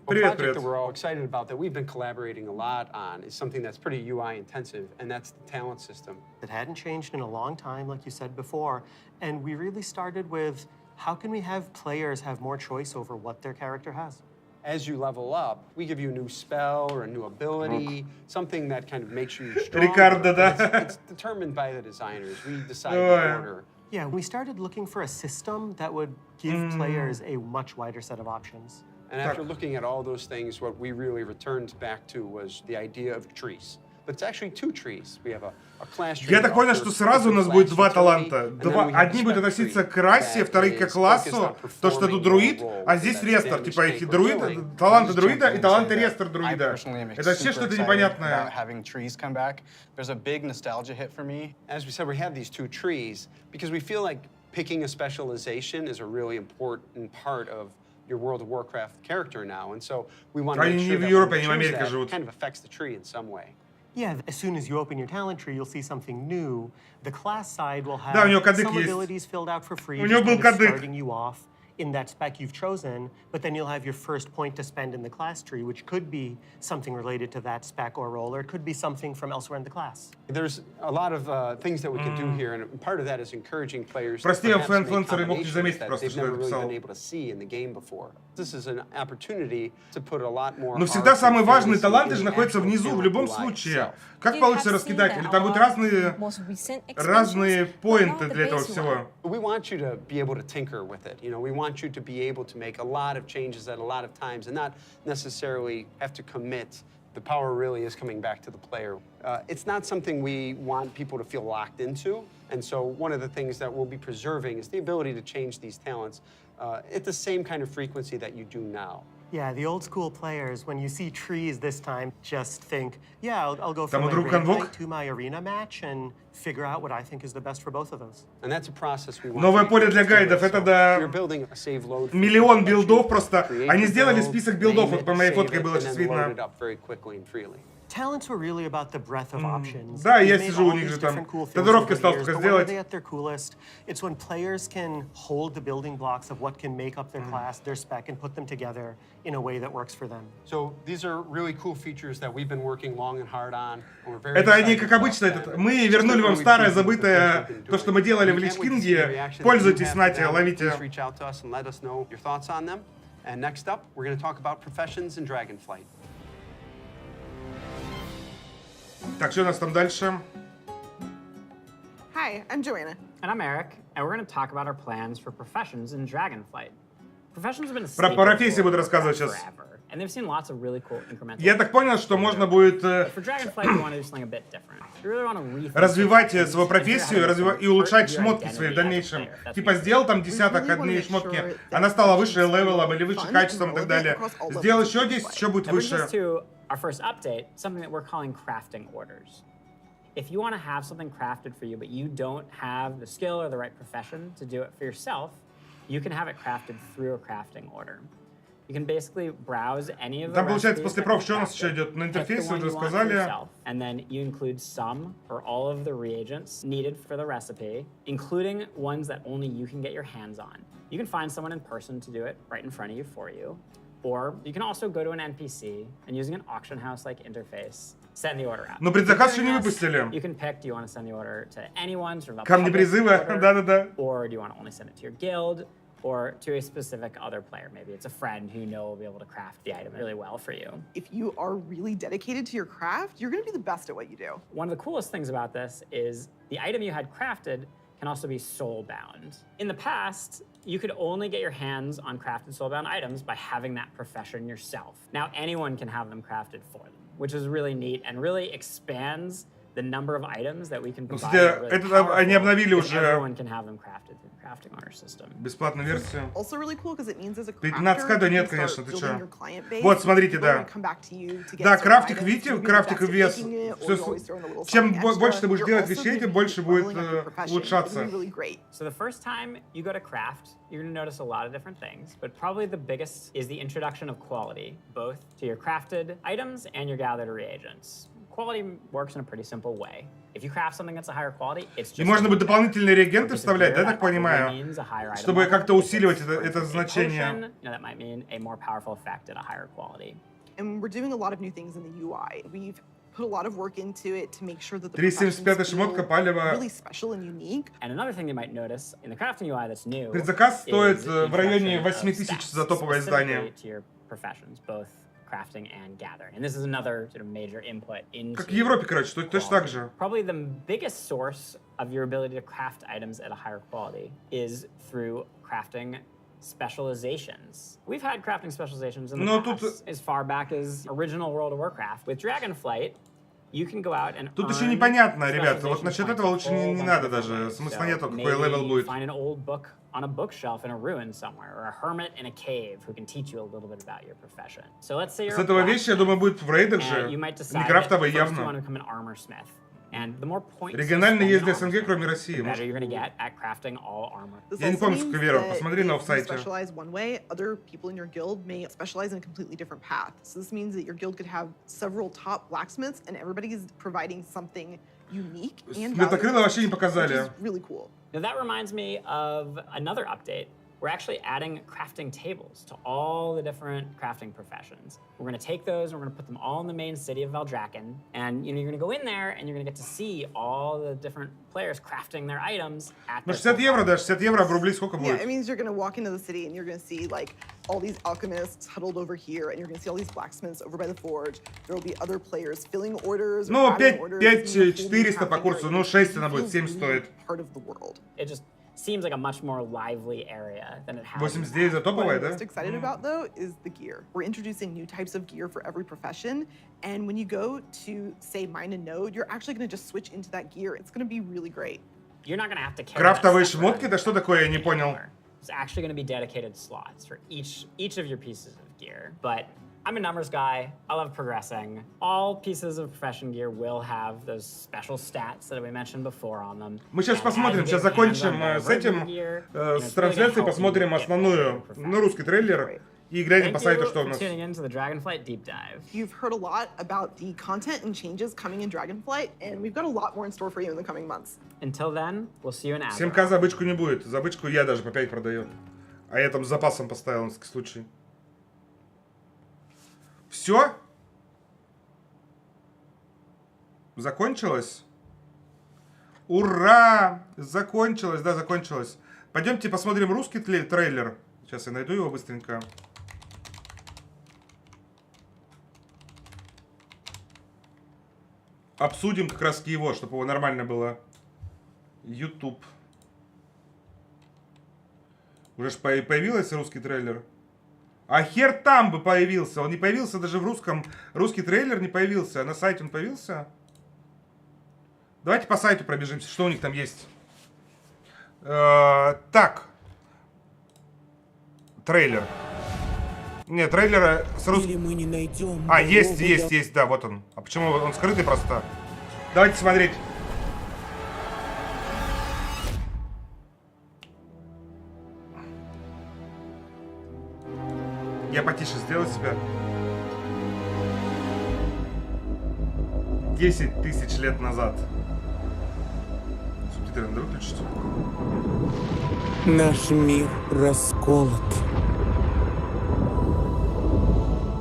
A project that we're all excited about, that we've been collaborating a lot on, is something that's pretty UI intensive, and that's the talent system. It hadn't changed in a long time, like you said before, and we really started with how can we have players have more choice over what their character has? As you level up, we give you a new spell or a new ability, something that kind of makes you stronger. It's determined by the designers. We decide the order. Yeah, we started looking for a system that would give players a much wider set of options. And after looking at all those things, what we really returned back to was the idea of trees. But it's actually two trees. We have a class tree. Я так понял, что сразу у нас будет два таланта. Одни будут относиться к расе, вторые к классу, то, что тут друид, а здесь рестор. Типа их друид, таланты друида и таланты рестор друида. Это вообще что-то непонятное. There's a big nostalgia hit for me. As we said, we have these two trees because we feel like picking a specialization is a really important part of your World of Warcraft character now. And so we want to make sure that kind of affects the tree in some way. Yeah, as soon as you open your talent tree, you'll see something new. The class side will have some abilities filled out for free, starting you off in that spec you've chosen, but then you'll have your first point to spend in the class tree, which could be something related to that spec or role, or it could be something from elsewhere in the class. There's a lot of things that we can do here, and part of that is encouraging players to Прости, perhaps make инфлюенсеры мог не заметить that просто, they've что я never really написал. been able to see in the game before. This is an opportunity to put a lot more. Но всегда самые важные таланты же находятся внизу в любом случае. Как получится раскидать? Или там будут разные поинты для этого всего? We want you to be able to tinker with it. You know, we want you to be able to make a lot of changes at a lot of times and not necessarily have to commit. The power really is coming back to the player. It's not something we want people to feel locked into. And so one of the things that we'll be preserving is the ability to change these talents at the same kind of frequency that you do now. Yeah, the old school players, when you see trees this time, just think, yeah, I'll go from my raid fight to my arena match and figure out what I think is the best for both of those. And that's a process we want. Новое поле для гайдов, это да, миллион билдов просто. Они сделали список билдов, вот по моей фотке было сейчас видно. Talents were really about the breadth of options. Да, я сижу, у них же там татуировки осталось только сделать. At their coolest, it's when players can hold the building blocks of what can make up their class, their spec, and put them together in a way that works for them. So these are really cool features that we've been working long and hard on. Это они, как обычно, мы вернули вам старое, забытое, то, что мы делали в Лич Кинге. Пользуйтесь, нате, ловите. Reach out to us and let us know your thoughts on them. And next up, we're going to talk about professions in Dragonflight. Так, что у нас там дальше? Hi, I'm Joanna. And I'm Eric, and we're going to talk about our plans for professions in Dragonflight. Professions have been a Про профессии буду рассказывать сейчас. And they've seen lots of really cool incremental. Я так понял, что можно будет развивать свою профессию и улучшать шмотки свои в дальнейшем. Типа сделал там десяток одни шмотки, она стала выше левелом или выше качеством и так далее. Сделал еще 10, еще будет выше. Our first update, something that we're calling crafting orders. If you want to have something crafted for you, but you don't have the skill or the right profession to do it for yourself, you can have it crafted through a crafting order. You can basically browse any of the Там, получается, после проф, что у нас еще идет? На интерфейсе уже сказали. And then you include some or all of the reagents needed for the recipe, including ones that only you can get your hands on. You can find someone in person to do it right in front of you for you. Or you can also go to an NPC and using an auction house-like interface, send the order out. Но предзаказ еще не выпустили. You can pick, do you want to send the order to anyone, sort of a Камни призыва, да-да-да. Or do you want to only send it to your guild? Or to a specific other player. Maybe it's a friend who you know will be able to craft the item really well for you. If you are really dedicated to your craft, you're going to be the best at what you do. One of the coolest things about this is the item you had crafted can also be soul-bound. In the past, you could only get your hands on crafted soul-bound items by having that profession yourself. Now anyone can have them crafted for them, which is really neat and really expands the number of items that we can provide. Это они обновили уже. Everyone can have them crafted through the crafting order system. Бесплатную версию. Also really cool because it means as a 15к, да нет, конечно, ты чё? Вот, смотрите, да. Да, крафтик, видите, крафтик и вес. Чем больше ты будешь делать вещей, тем больше будет улучшаться. So the first time you go to craft, you're going to notice a lot of different things, but probably the biggest is the introduction of quality, both to your crafted items and your gathered reagents. Quality works in a pretty simple way. If you craft something that's a higher quality, it's just. И можно будет дополнительные реагенты вставлять, да, так понимаю, чтобы как-то усиливать это значение. That might mean a more powerful effect at a higher quality. And we're doing a lot of new things in the UI. We've put a lot of work into it to make sure that the 375 шмотка палева. Really special and unique. And another thing you might notice in the crafting UI that's new. Предзаказ стоит в районе 8000 за топовое издание. To your professions, both crafting and gathering. And this is another sort of major input into. Как в Европе, короче, точно так же. Probably the biggest source of your ability to craft items at a higher quality is through crafting specializations. We've had crafting specializations in the past, as far back as original World of Warcraft. With Dragonflight, you can go out and Тут еще непонятно, ребята. Вот насчет этого лучше не надо даже. Смысла нету, какой левел будет. Find an old book on a bookshelf in a ruin somewhere, or a hermit in a cave who can teach you a little bit about your profession. So let's say you're С этого вещи, я думаю, будет в рейдах же. Не крафтовый явно. You want to become an armor smith. And the more points регионально есть для СНГ, кроме России. You're going to get at crafting all armor. Я не помню, сколько веров. Посмотри на офсайте. Specialize one way, other people in your guild may specialize in a completely different path. So this means that your guild could have several top blacksmiths, and everybody is providing something unique and Светокрыло вообще не показали. Which is really cool. Now that reminds me of another update. We're actually adding crafting tables to all the different crafting professions. We're going to take those and we're going to put them all in the main city of Valdrakken. And you're going to go in there and you're going to get to see all the different players crafting their items at the 60 евро, да, 60 евро в рублей сколько будет? Yeah, it means you're going to walk into the city and you're going to see like all these alchemists huddled over here, and you're going to see all these blacksmiths over by the forge. There will be other players filling orders. Ну, 5400 по курсу, ну 6 она будет, 7 стоит. Part of the world. It just seems like a much more lively area than it has. 89 за топовое, да? What I'm most excited about though is the gear. We're introducing new types of gear for every profession, and when you go to say mine a node, you're actually going to just switch into that gear. It's going to be really great. You're not going to have to carry. Крафтовые шмотки, это что такое? Я не понял. There's actually going to be dedicated slots for each of your pieces of gear, but I'm a numbers guy. I love progressing. All pieces of profession gear will have those special stats that we mentioned before on them. Мы сейчас посмотрим, сейчас закончим с этим, с трансляцией, посмотрим основную, ну, русский трейлер, и глянем по сайту, что у нас. You've heard a lot about the content and changes coming in Dragonflight, and we've got a lot more in store for you in the coming months. Until then, we'll see you in Azeroth. 7К за бычку не будет. За бычку я даже по 5 продаю. А я там с запасом поставил на всякий случай. Все? Закончилось? Ура! Закончилось, да, закончилось. Пойдемте посмотрим русский трейлер. Сейчас я найду его быстренько. Обсудим как раз его, чтобы его нормально было YouTube. Уже ж появился русский трейлер. А хер там бы появился. Он не появился даже в русском. Русский трейлер не появился. А на сайте он появился? Давайте по сайту пробежимся. Что у них там есть? Так. Трейлер. Нет, трейлера с русским... мы не найдем... А, есть, да, вот он. А почему он скрытый просто? Давайте смотреть. Я потише сделаю себя. 10 тысяч лет назад. Субтитры надо выключить. Наш мир расколот.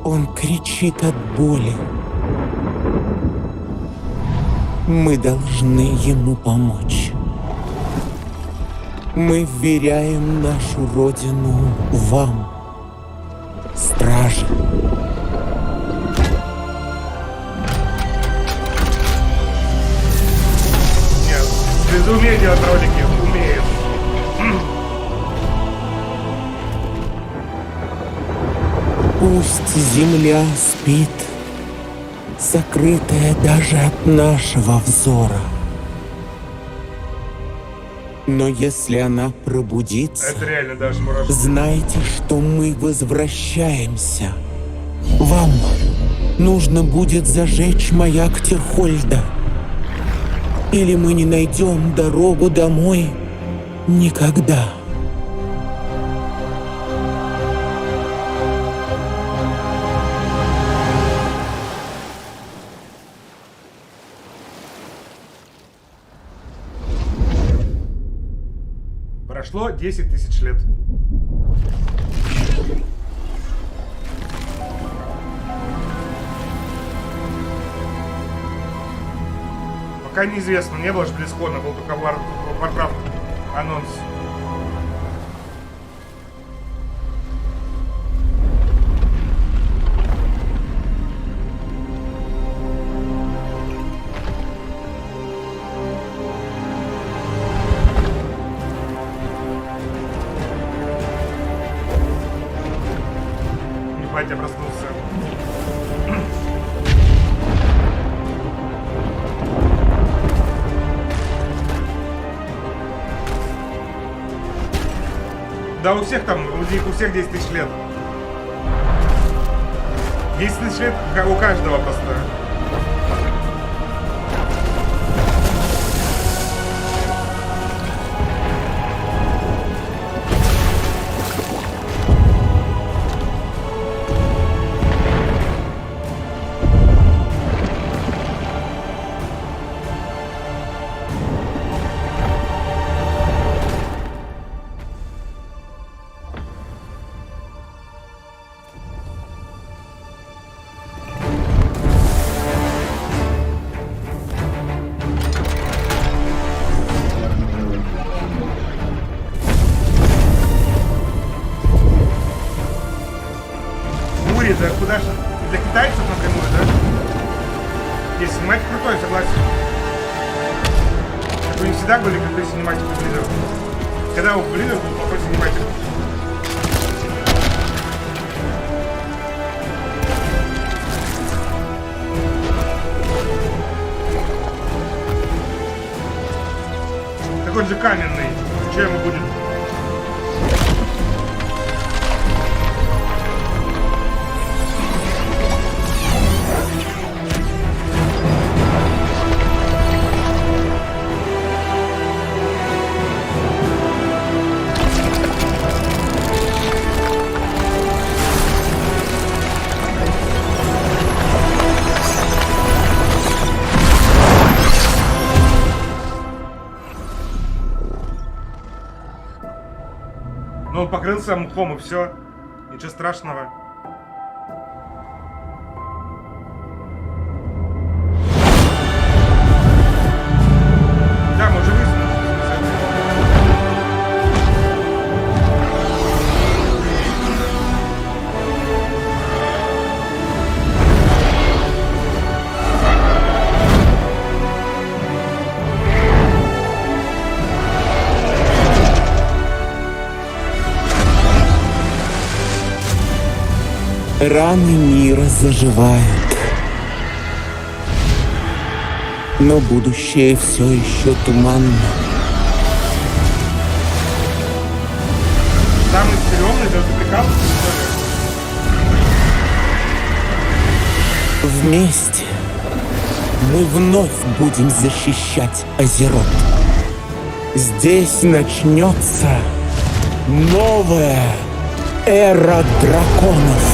Он кричит от боли. Мы должны ему помочь. Мы вверяем нашу родину вам, стражи. Нет, без умения делать ролики, умеем. Пусть земля спит, сокрытая даже от нашего взора. Но если она пробудится, это реально даже мурашки. Знайте, что мы возвращаемся. Вам нужно будет зажечь маяк Терхольда, или мы не найдем дорогу домой никогда. Прошло 10 тысяч лет. Пока неизвестно, не было же BlizzCon, был только World of Warcraft анонс. Я проснулся. Да у всех там, у всех 10 тысяч лет. 10 тысяч лет у каждого просто. Да куда же? Для китайцев напрямую, да? Если снимать крутой, согласен. Так вы не всегда были крутые снимать у Близзард. Когда у Близзард был плохой сниматель. Так он же каменный. Что ему будет? Ну, он покрылся мхом и все. Ничего страшного. Да, мы уже выяснили. Раны мира заживают. Но будущее все еще туманно. Самый стрёмный, да ты прикалываешься, что ли? Вместе мы вновь будем защищать Азерот. Здесь начнется новая эра драконов.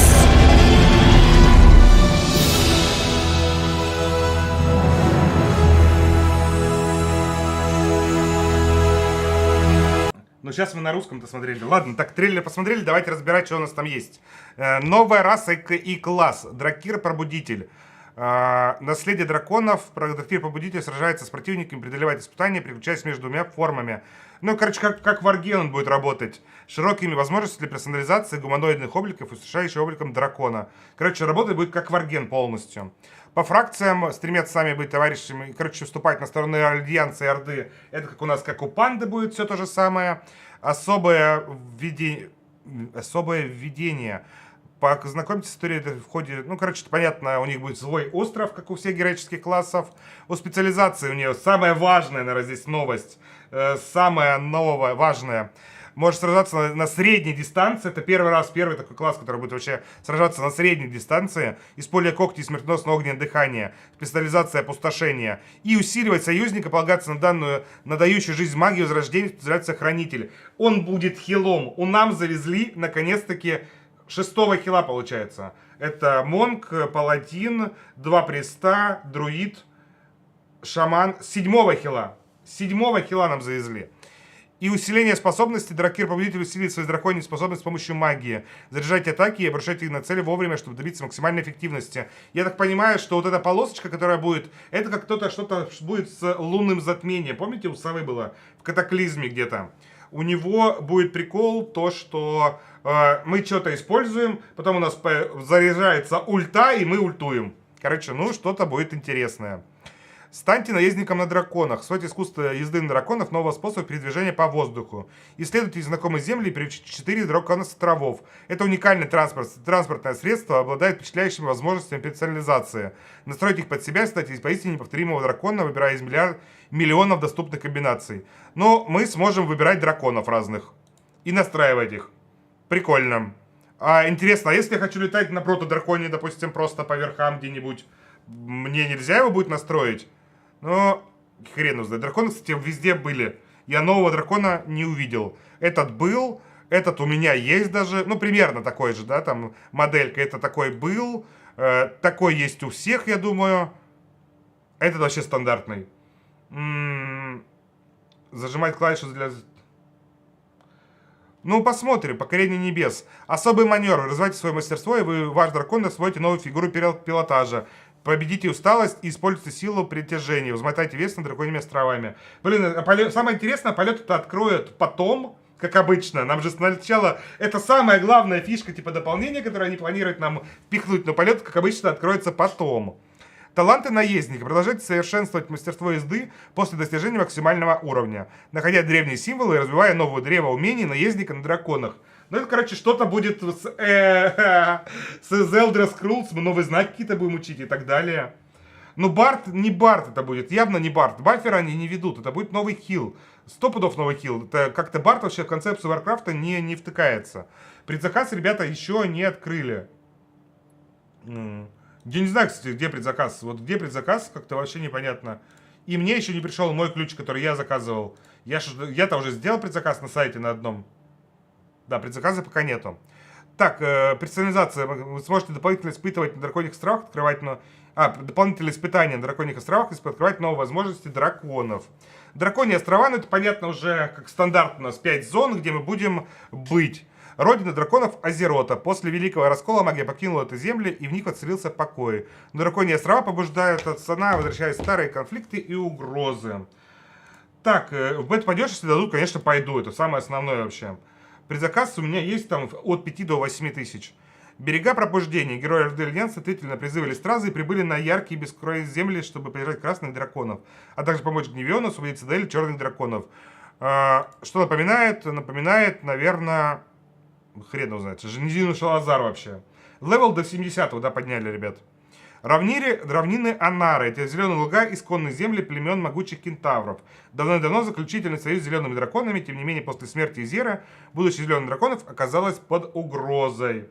Ну, сейчас мы на русском-то смотрели. Ладно, так, трейлер посмотрели, давайте разбирать, что у нас там есть. Новая раса и класс. Дракир-пробудитель. Наследие драконов. Дракир-пробудитель сражается с противниками, преодолевает испытания, переключаясь между двумя формами. Ну, короче, как Wargame он будет работать. Широкими возможностями для персонализации гуманоидных обликов и устрашающим обликом дракона. Короче, работать будет как Wargame полностью. По фракциям стремятся сами быть товарищами, короче, вступать на сторону Альянса и Орды. Это как у нас, как у Панды будет все то же самое. Особое введение. Познакомьтесь с историей в ходе... Ну, короче, понятно, у них будет свой остров, как у всех героических классов. У специализации у нее самая важная, наверное, здесь новость. Самая новая, важная. Может сражаться на средней дистанции. Это первый такой класс, который будет вообще сражаться на средней дистанции. Используя когти и смертоносное огненное дыхание. Специализация опустошения. И усиливать союзника, полагаться на данную надающую жизнь магию возрождения, специализация хранитель. Он будет хилом. У нам завезли, наконец-таки, 6-го хила, получается. Это монк, паладин, 2 преста, друид, шаман. 7-го хила. 7-го хила нам завезли. И усиление способностей. Дракир-победитель усилит свои драконьи способности с помощью магии. Заряжайте атаки и обращайте их на цели вовремя, чтобы добиться максимальной эффективности. Я так понимаю, что вот эта полосочка, которая будет, это как что-то будет с лунным затмением. Помните, у совы было в катаклизме где-то? У него будет прикол то, что мы что-то используем, потом у нас заряжается ульта, и мы ультуем. Короче, ну что-то будет интересное. Станьте наездником на драконах. Освоите искусство езды на драконах, нового способа передвижения по воздуху. Исследуйте знакомые земли и приучите 4 дракона-островов. Это уникальное транспортное средство, обладает впечатляющими возможностями персонализации. Настройте их под себя, станьте поистине неповторимого дракона, выбирая из миллионов доступных комбинаций. Но мы сможем выбирать драконов разных и настраивать их. Прикольно. Интересно, а если я хочу летать на прото-драконе, допустим, просто по верхам где-нибудь, мне нельзя его будет настроить? Ну, хрен узнает. Драконы, кстати, везде были. Я нового дракона не увидел. Этот был, этот у меня есть даже. Ну, примерно такой же, да, там моделька. Это такой был. Такой есть у всех, я думаю. Этот вообще стандартный. Зажимать клавишу для... Ну, посмотрим. Покорение небес. Особый маневр. Развивайте свое мастерство, и вы, ваш дракон, освоите новую фигуру пилотажа. Победите усталость и используйте силу притяжения. Взмотайте вес над драконьими островами. Блин, самое интересное, полет-то откроют потом, как обычно. Нам же сначала... Это самая главная фишка, типа дополнения, которое они планируют нам впихнуть. Но полет, как обычно, откроется потом. Таланты наездника. Продолжайте совершенствовать мастерство езды после достижения максимального уровня. Находя древние символы и развивая новое древо умений наездника на драконах. Ну, это, короче, что-то будет с Elder Scrolls, мы новые знаки какие-то будем учить и так далее. Ну, Барт, не Барт это будет, явно не Барт. Баффера они не ведут, это будет новый хил. 100 пудов новый хил. Это как-то Барт вообще в концепцию Варкрафта не втыкается. Предзаказ ребята еще не открыли. Я не знаю, кстати, где предзаказ. Вот где предзаказ, как-то вообще непонятно. И мне еще не пришел мой ключ, который я заказывал. Я-то уже сделал предзаказ на сайте на одном. Да, предзаказа пока нету. Так, персонализация. Вы сможете дополнительно испытывать на драконьих островах, дополнительные испытания на драконьих островах и открывать новые возможности драконов. Драконьи острова, ну это понятно уже как стандарт у нас 5 зон, где мы будем быть. Родина драконов Азерота. После Великого Раскола магия покинула эту землю, и в них воцарился покой. Но драконьи острова побуждают от сна, возвращая старые конфликты и угрозы. Так, в бет пойдешь, если дадут, конечно, пойду. Это самое основное вообще. Предзаказ у меня есть там от 5 до 8 тысяч. Берега пробуждения. Герои Орды Альянса ответили на призывы Листразы и прибыли на яркие бескровные земли, чтобы поддержать красных драконов, а также помочь Гневиону освободить цитадель черных драконов. Что напоминает? Напоминает, наверное, хрен его знает. Женезину Шалазар вообще. Левел до 70-го, да, подняли, ребят. Равнины Анары. Это зеленые луга, исконные земли племен могучих кентавров. Давно-давно заключительный союз с зелеными драконами, тем не менее, после смерти Изера, будущее зеленых драконов оказалось под угрозой.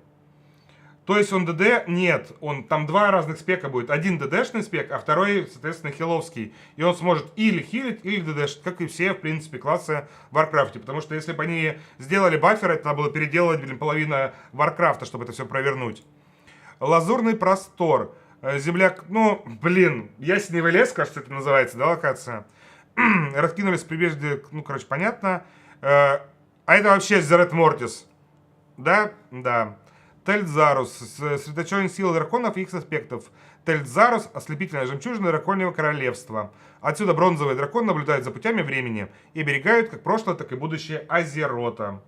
То есть он ДД? Нет. Там два разных спека будет. Один ДДшный спек, а второй, соответственно, хиловский. И он сможет или хилить, или ДДшить, как и все, в принципе, классы в Варкрафте. Потому что если бы они сделали баффер, это надо было переделать, блин, половину Варкрафта, чтобы это все провернуть. Лазурный простор. Земляк, ну, блин, ясеневый лес, кажется, это называется, да, локация. Раскинулись в прибежище, ну, короче, понятно. А это вообще Зерет Мортис. Да? Да. Тельдзарус. Сосредоточение силы драконов и их аспектов. Тельдзарус – ослепительная жемчужина драконьего королевства. Отсюда бронзовый дракон наблюдает за путями времени и оберегают как прошлое, так и будущее Азерота.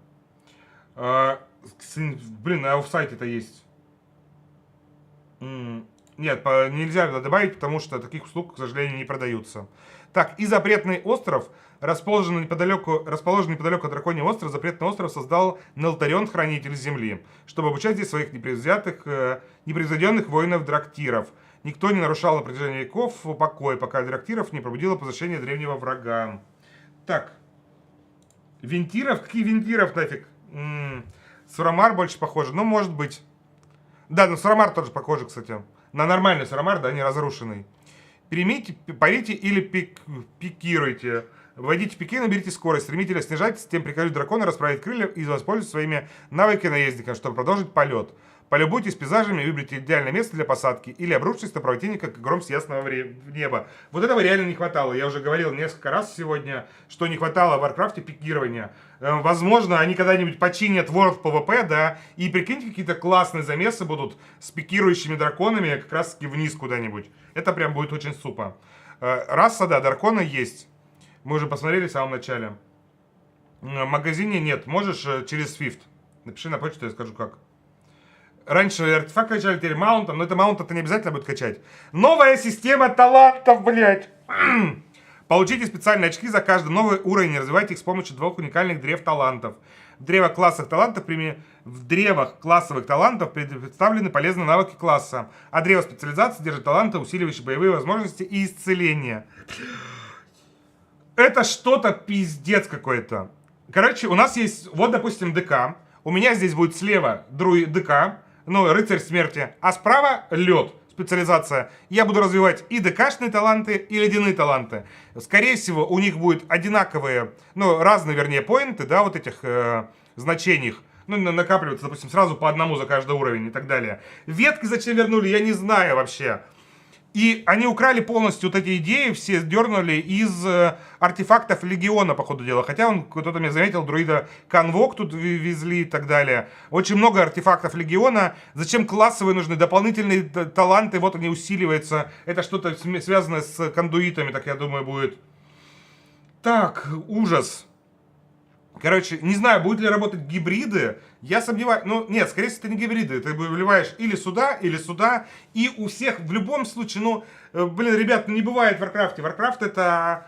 Блин, а в сайте-то есть. Нет, нельзя добавить, потому что таких услуг, к сожалению, не продаются. Так, и запретный остров, расположенный неподалеку от Драконьего острова, запретный остров создал Нелтарион, хранитель земли, чтобы обучать здесь своих непревзойденных воинов-драктиров. Никто не нарушал на протяжении веков покой, пока драктиров не пробудило возвращение древнего врага. Так, вентиров? Какие вентиров нафиг? Сурамар больше похоже, ну, может быть. Да, но Сурамар тоже похоже, кстати. На нормальный Сурамар, да, не разрушенный. Перемите, парите или пикируйте. Вводите пики, наберите скорость. Стремительно снижайте, тем прикажу дракона расправить крылья и воспользоваться своими навыками наездника, чтобы продолжить полет. Полюбуйтесь пейзажами, выберите идеальное место для посадки или обрушитесь на правотенника, как гром с ясного неба. Вот этого реально не хватало. Я уже говорил несколько раз сегодня, что не хватало в Варкрафте пикирования. Возможно, они когда-нибудь починят World PvP, да, и прикиньте, какие-то классные замесы будут с пикирующими драконами как раз-таки вниз куда-нибудь. Это прям будет очень супа. Раса, да, дракона есть. Мы уже посмотрели в самом начале. В магазине нет. Можешь через Swift. Напиши на почту, я скажу как. Раньше артефакт качали, теперь маунтом, но это маунт-то не обязательно будет качать. Новая система талантов, блядь! Получите специальные очки за каждый новый уровень и развивайте их с помощью 2 уникальных древ талантов. В древах классовых талантов представлены полезные навыки класса, а древо специализации содержит таланты, усиливающие боевые возможности и исцеление. Это что-то пиздец какой-то. Короче, у нас есть, вот, допустим, ДК. У меня здесь будет слева ДК, ну, рыцарь смерти, а справа лед, специализация. Я буду развивать и ДКшные таланты, и ледяные таланты. Скорее всего, у них будут одинаковые, ну, разные, вернее, поинты, да, вот этих значений. Ну, накапливаться, допустим, сразу по одному за каждый уровень и так далее. Ветки зачем вернули, я не знаю вообще. И они украли полностью вот эти идеи, все дернули из артефактов Легиона, по ходу дела. Хотя кто-то мне заметил, друида Конвок тут везли и так далее. Очень много артефактов Легиона. Зачем классовые нужны? Дополнительные таланты, вот они усиливаются. Это что-то связанное с кондуитами, так я думаю, будет. Так, ужас. Короче, не знаю, будут ли работать гибриды. Я сомневаюсь. Ну, нет, скорее всего, это не гибриды. Ты выливаешь или сюда. И у всех в любом случае, ну, блин, ребят, ну не бывает в Варкрафте. Варкрафт это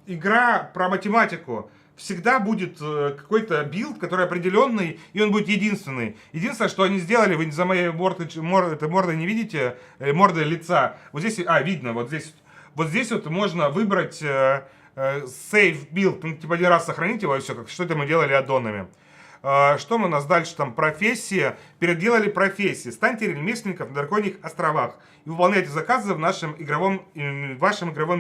игра про математику. Всегда будет какой-то билд, который определенный, и он будет единственный. Единственное, что они сделали, вы за моей мордой не видите, мордой лица. Вот здесь, видно, вот здесь вот можно выбрать save build, ну, типа один раз сохранить его и все, как что это мы делали аддонами. Что у нас дальше там? Профессия. Переделали профессии. Станьте ремесленником на драконьих островах и выполняйте заказы в вашем игровом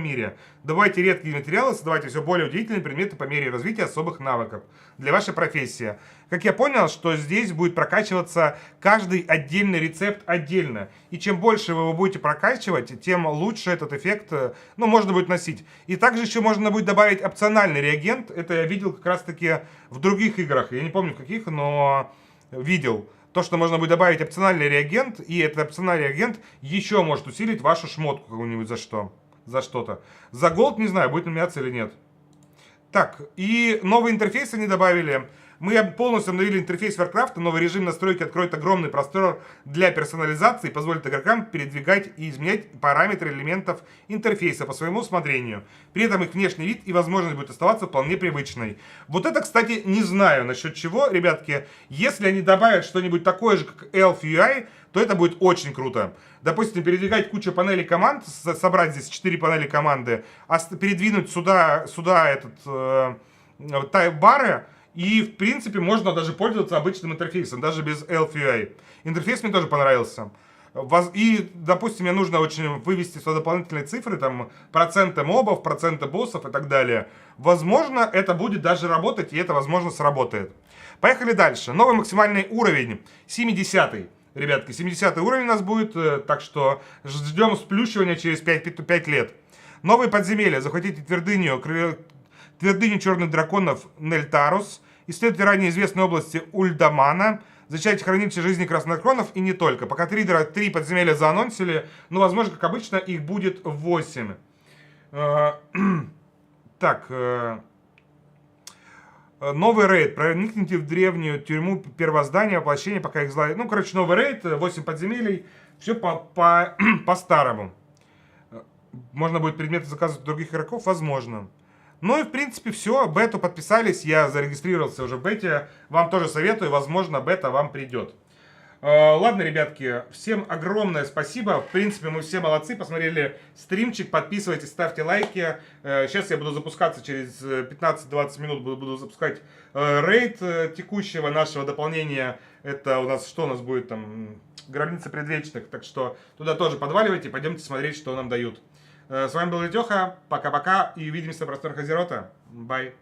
мире. Добывайте редкие материалы, создавайте все более удивительные предметы по мере развития особых навыков для вашей профессии. Как я понял, что здесь будет прокачиваться каждый отдельный рецепт отдельно. И чем больше вы его будете прокачивать, тем лучше этот эффект, ну, можно будет носить. И также еще можно будет добавить опциональный реагент. Это я видел как раз таки в других играх. Я не помню в каких, но видел. То, что можно будет добавить опциональный реагент, и этот опциональный реагент еще может усилить вашу шмотку какую-нибудь за что-то. За голд не знаю, будет меняться или нет. Так, и новый интерфейс они добавили. Мы полностью обновили интерфейс Warcraft, новый режим настройки откроет огромный простор для персонализации и позволит игрокам передвигать и изменять параметры элементов интерфейса по своему усмотрению. При этом их внешний вид и возможность будет оставаться вполне привычной. Вот это, кстати, не знаю насчет чего, ребятки. Если они добавят что-нибудь такое же, как Elf UI, то это будет очень круто. Допустим, передвигать кучу панелей команд, собрать здесь 4 панели команды, передвинуть сюда тайп-бары, и, в принципе, можно даже пользоваться обычным интерфейсом, даже без Elf UI. Интерфейс мне тоже понравился. И, допустим, мне нужно очень вывести сюда дополнительные цифры, там, проценты мобов, проценты боссов и так далее. Возможно, это будет даже работать, и это, возможно, сработает. Поехали дальше. Новый максимальный уровень, 70-й. Ребятки, 70-й уровень у нас будет, так что ждем сплющивания через 5 лет. Новые подземелья. Захватите твердыню черных драконов Нельтарус. Исследуйте ранее известные области Ульдамана. Защищайте хранилище жизни краснокронов и не только. Пока 3 подземелья заанонсили, но, возможно, как обычно, их будет 8. Так... Новый рейд. Проникните в древнюю тюрьму первоздания, воплощение, пока их зла... Ну, короче, новый рейд, 8 подземелий. Все по-старому. Можно будет предметы заказывать у других игроков? Возможно. Ну и, в принципе, все. Бету подписались. Я зарегистрировался уже в бете. Вам тоже советую. Возможно, бета вам придет. Ладно, ребятки, всем огромное спасибо. В принципе, мы все молодцы, посмотрели стримчик. Подписывайтесь, ставьте лайки. Сейчас я буду запускаться через 15-20 минут. Буду запускать рейд текущего нашего дополнения. Это у нас, что у нас будет там? Гробница предвечных. Так что туда тоже подваливайте, пойдемте смотреть, что нам дают. С вами был Летёха. Пока-пока и увидимся в просторах Азерота. Бай.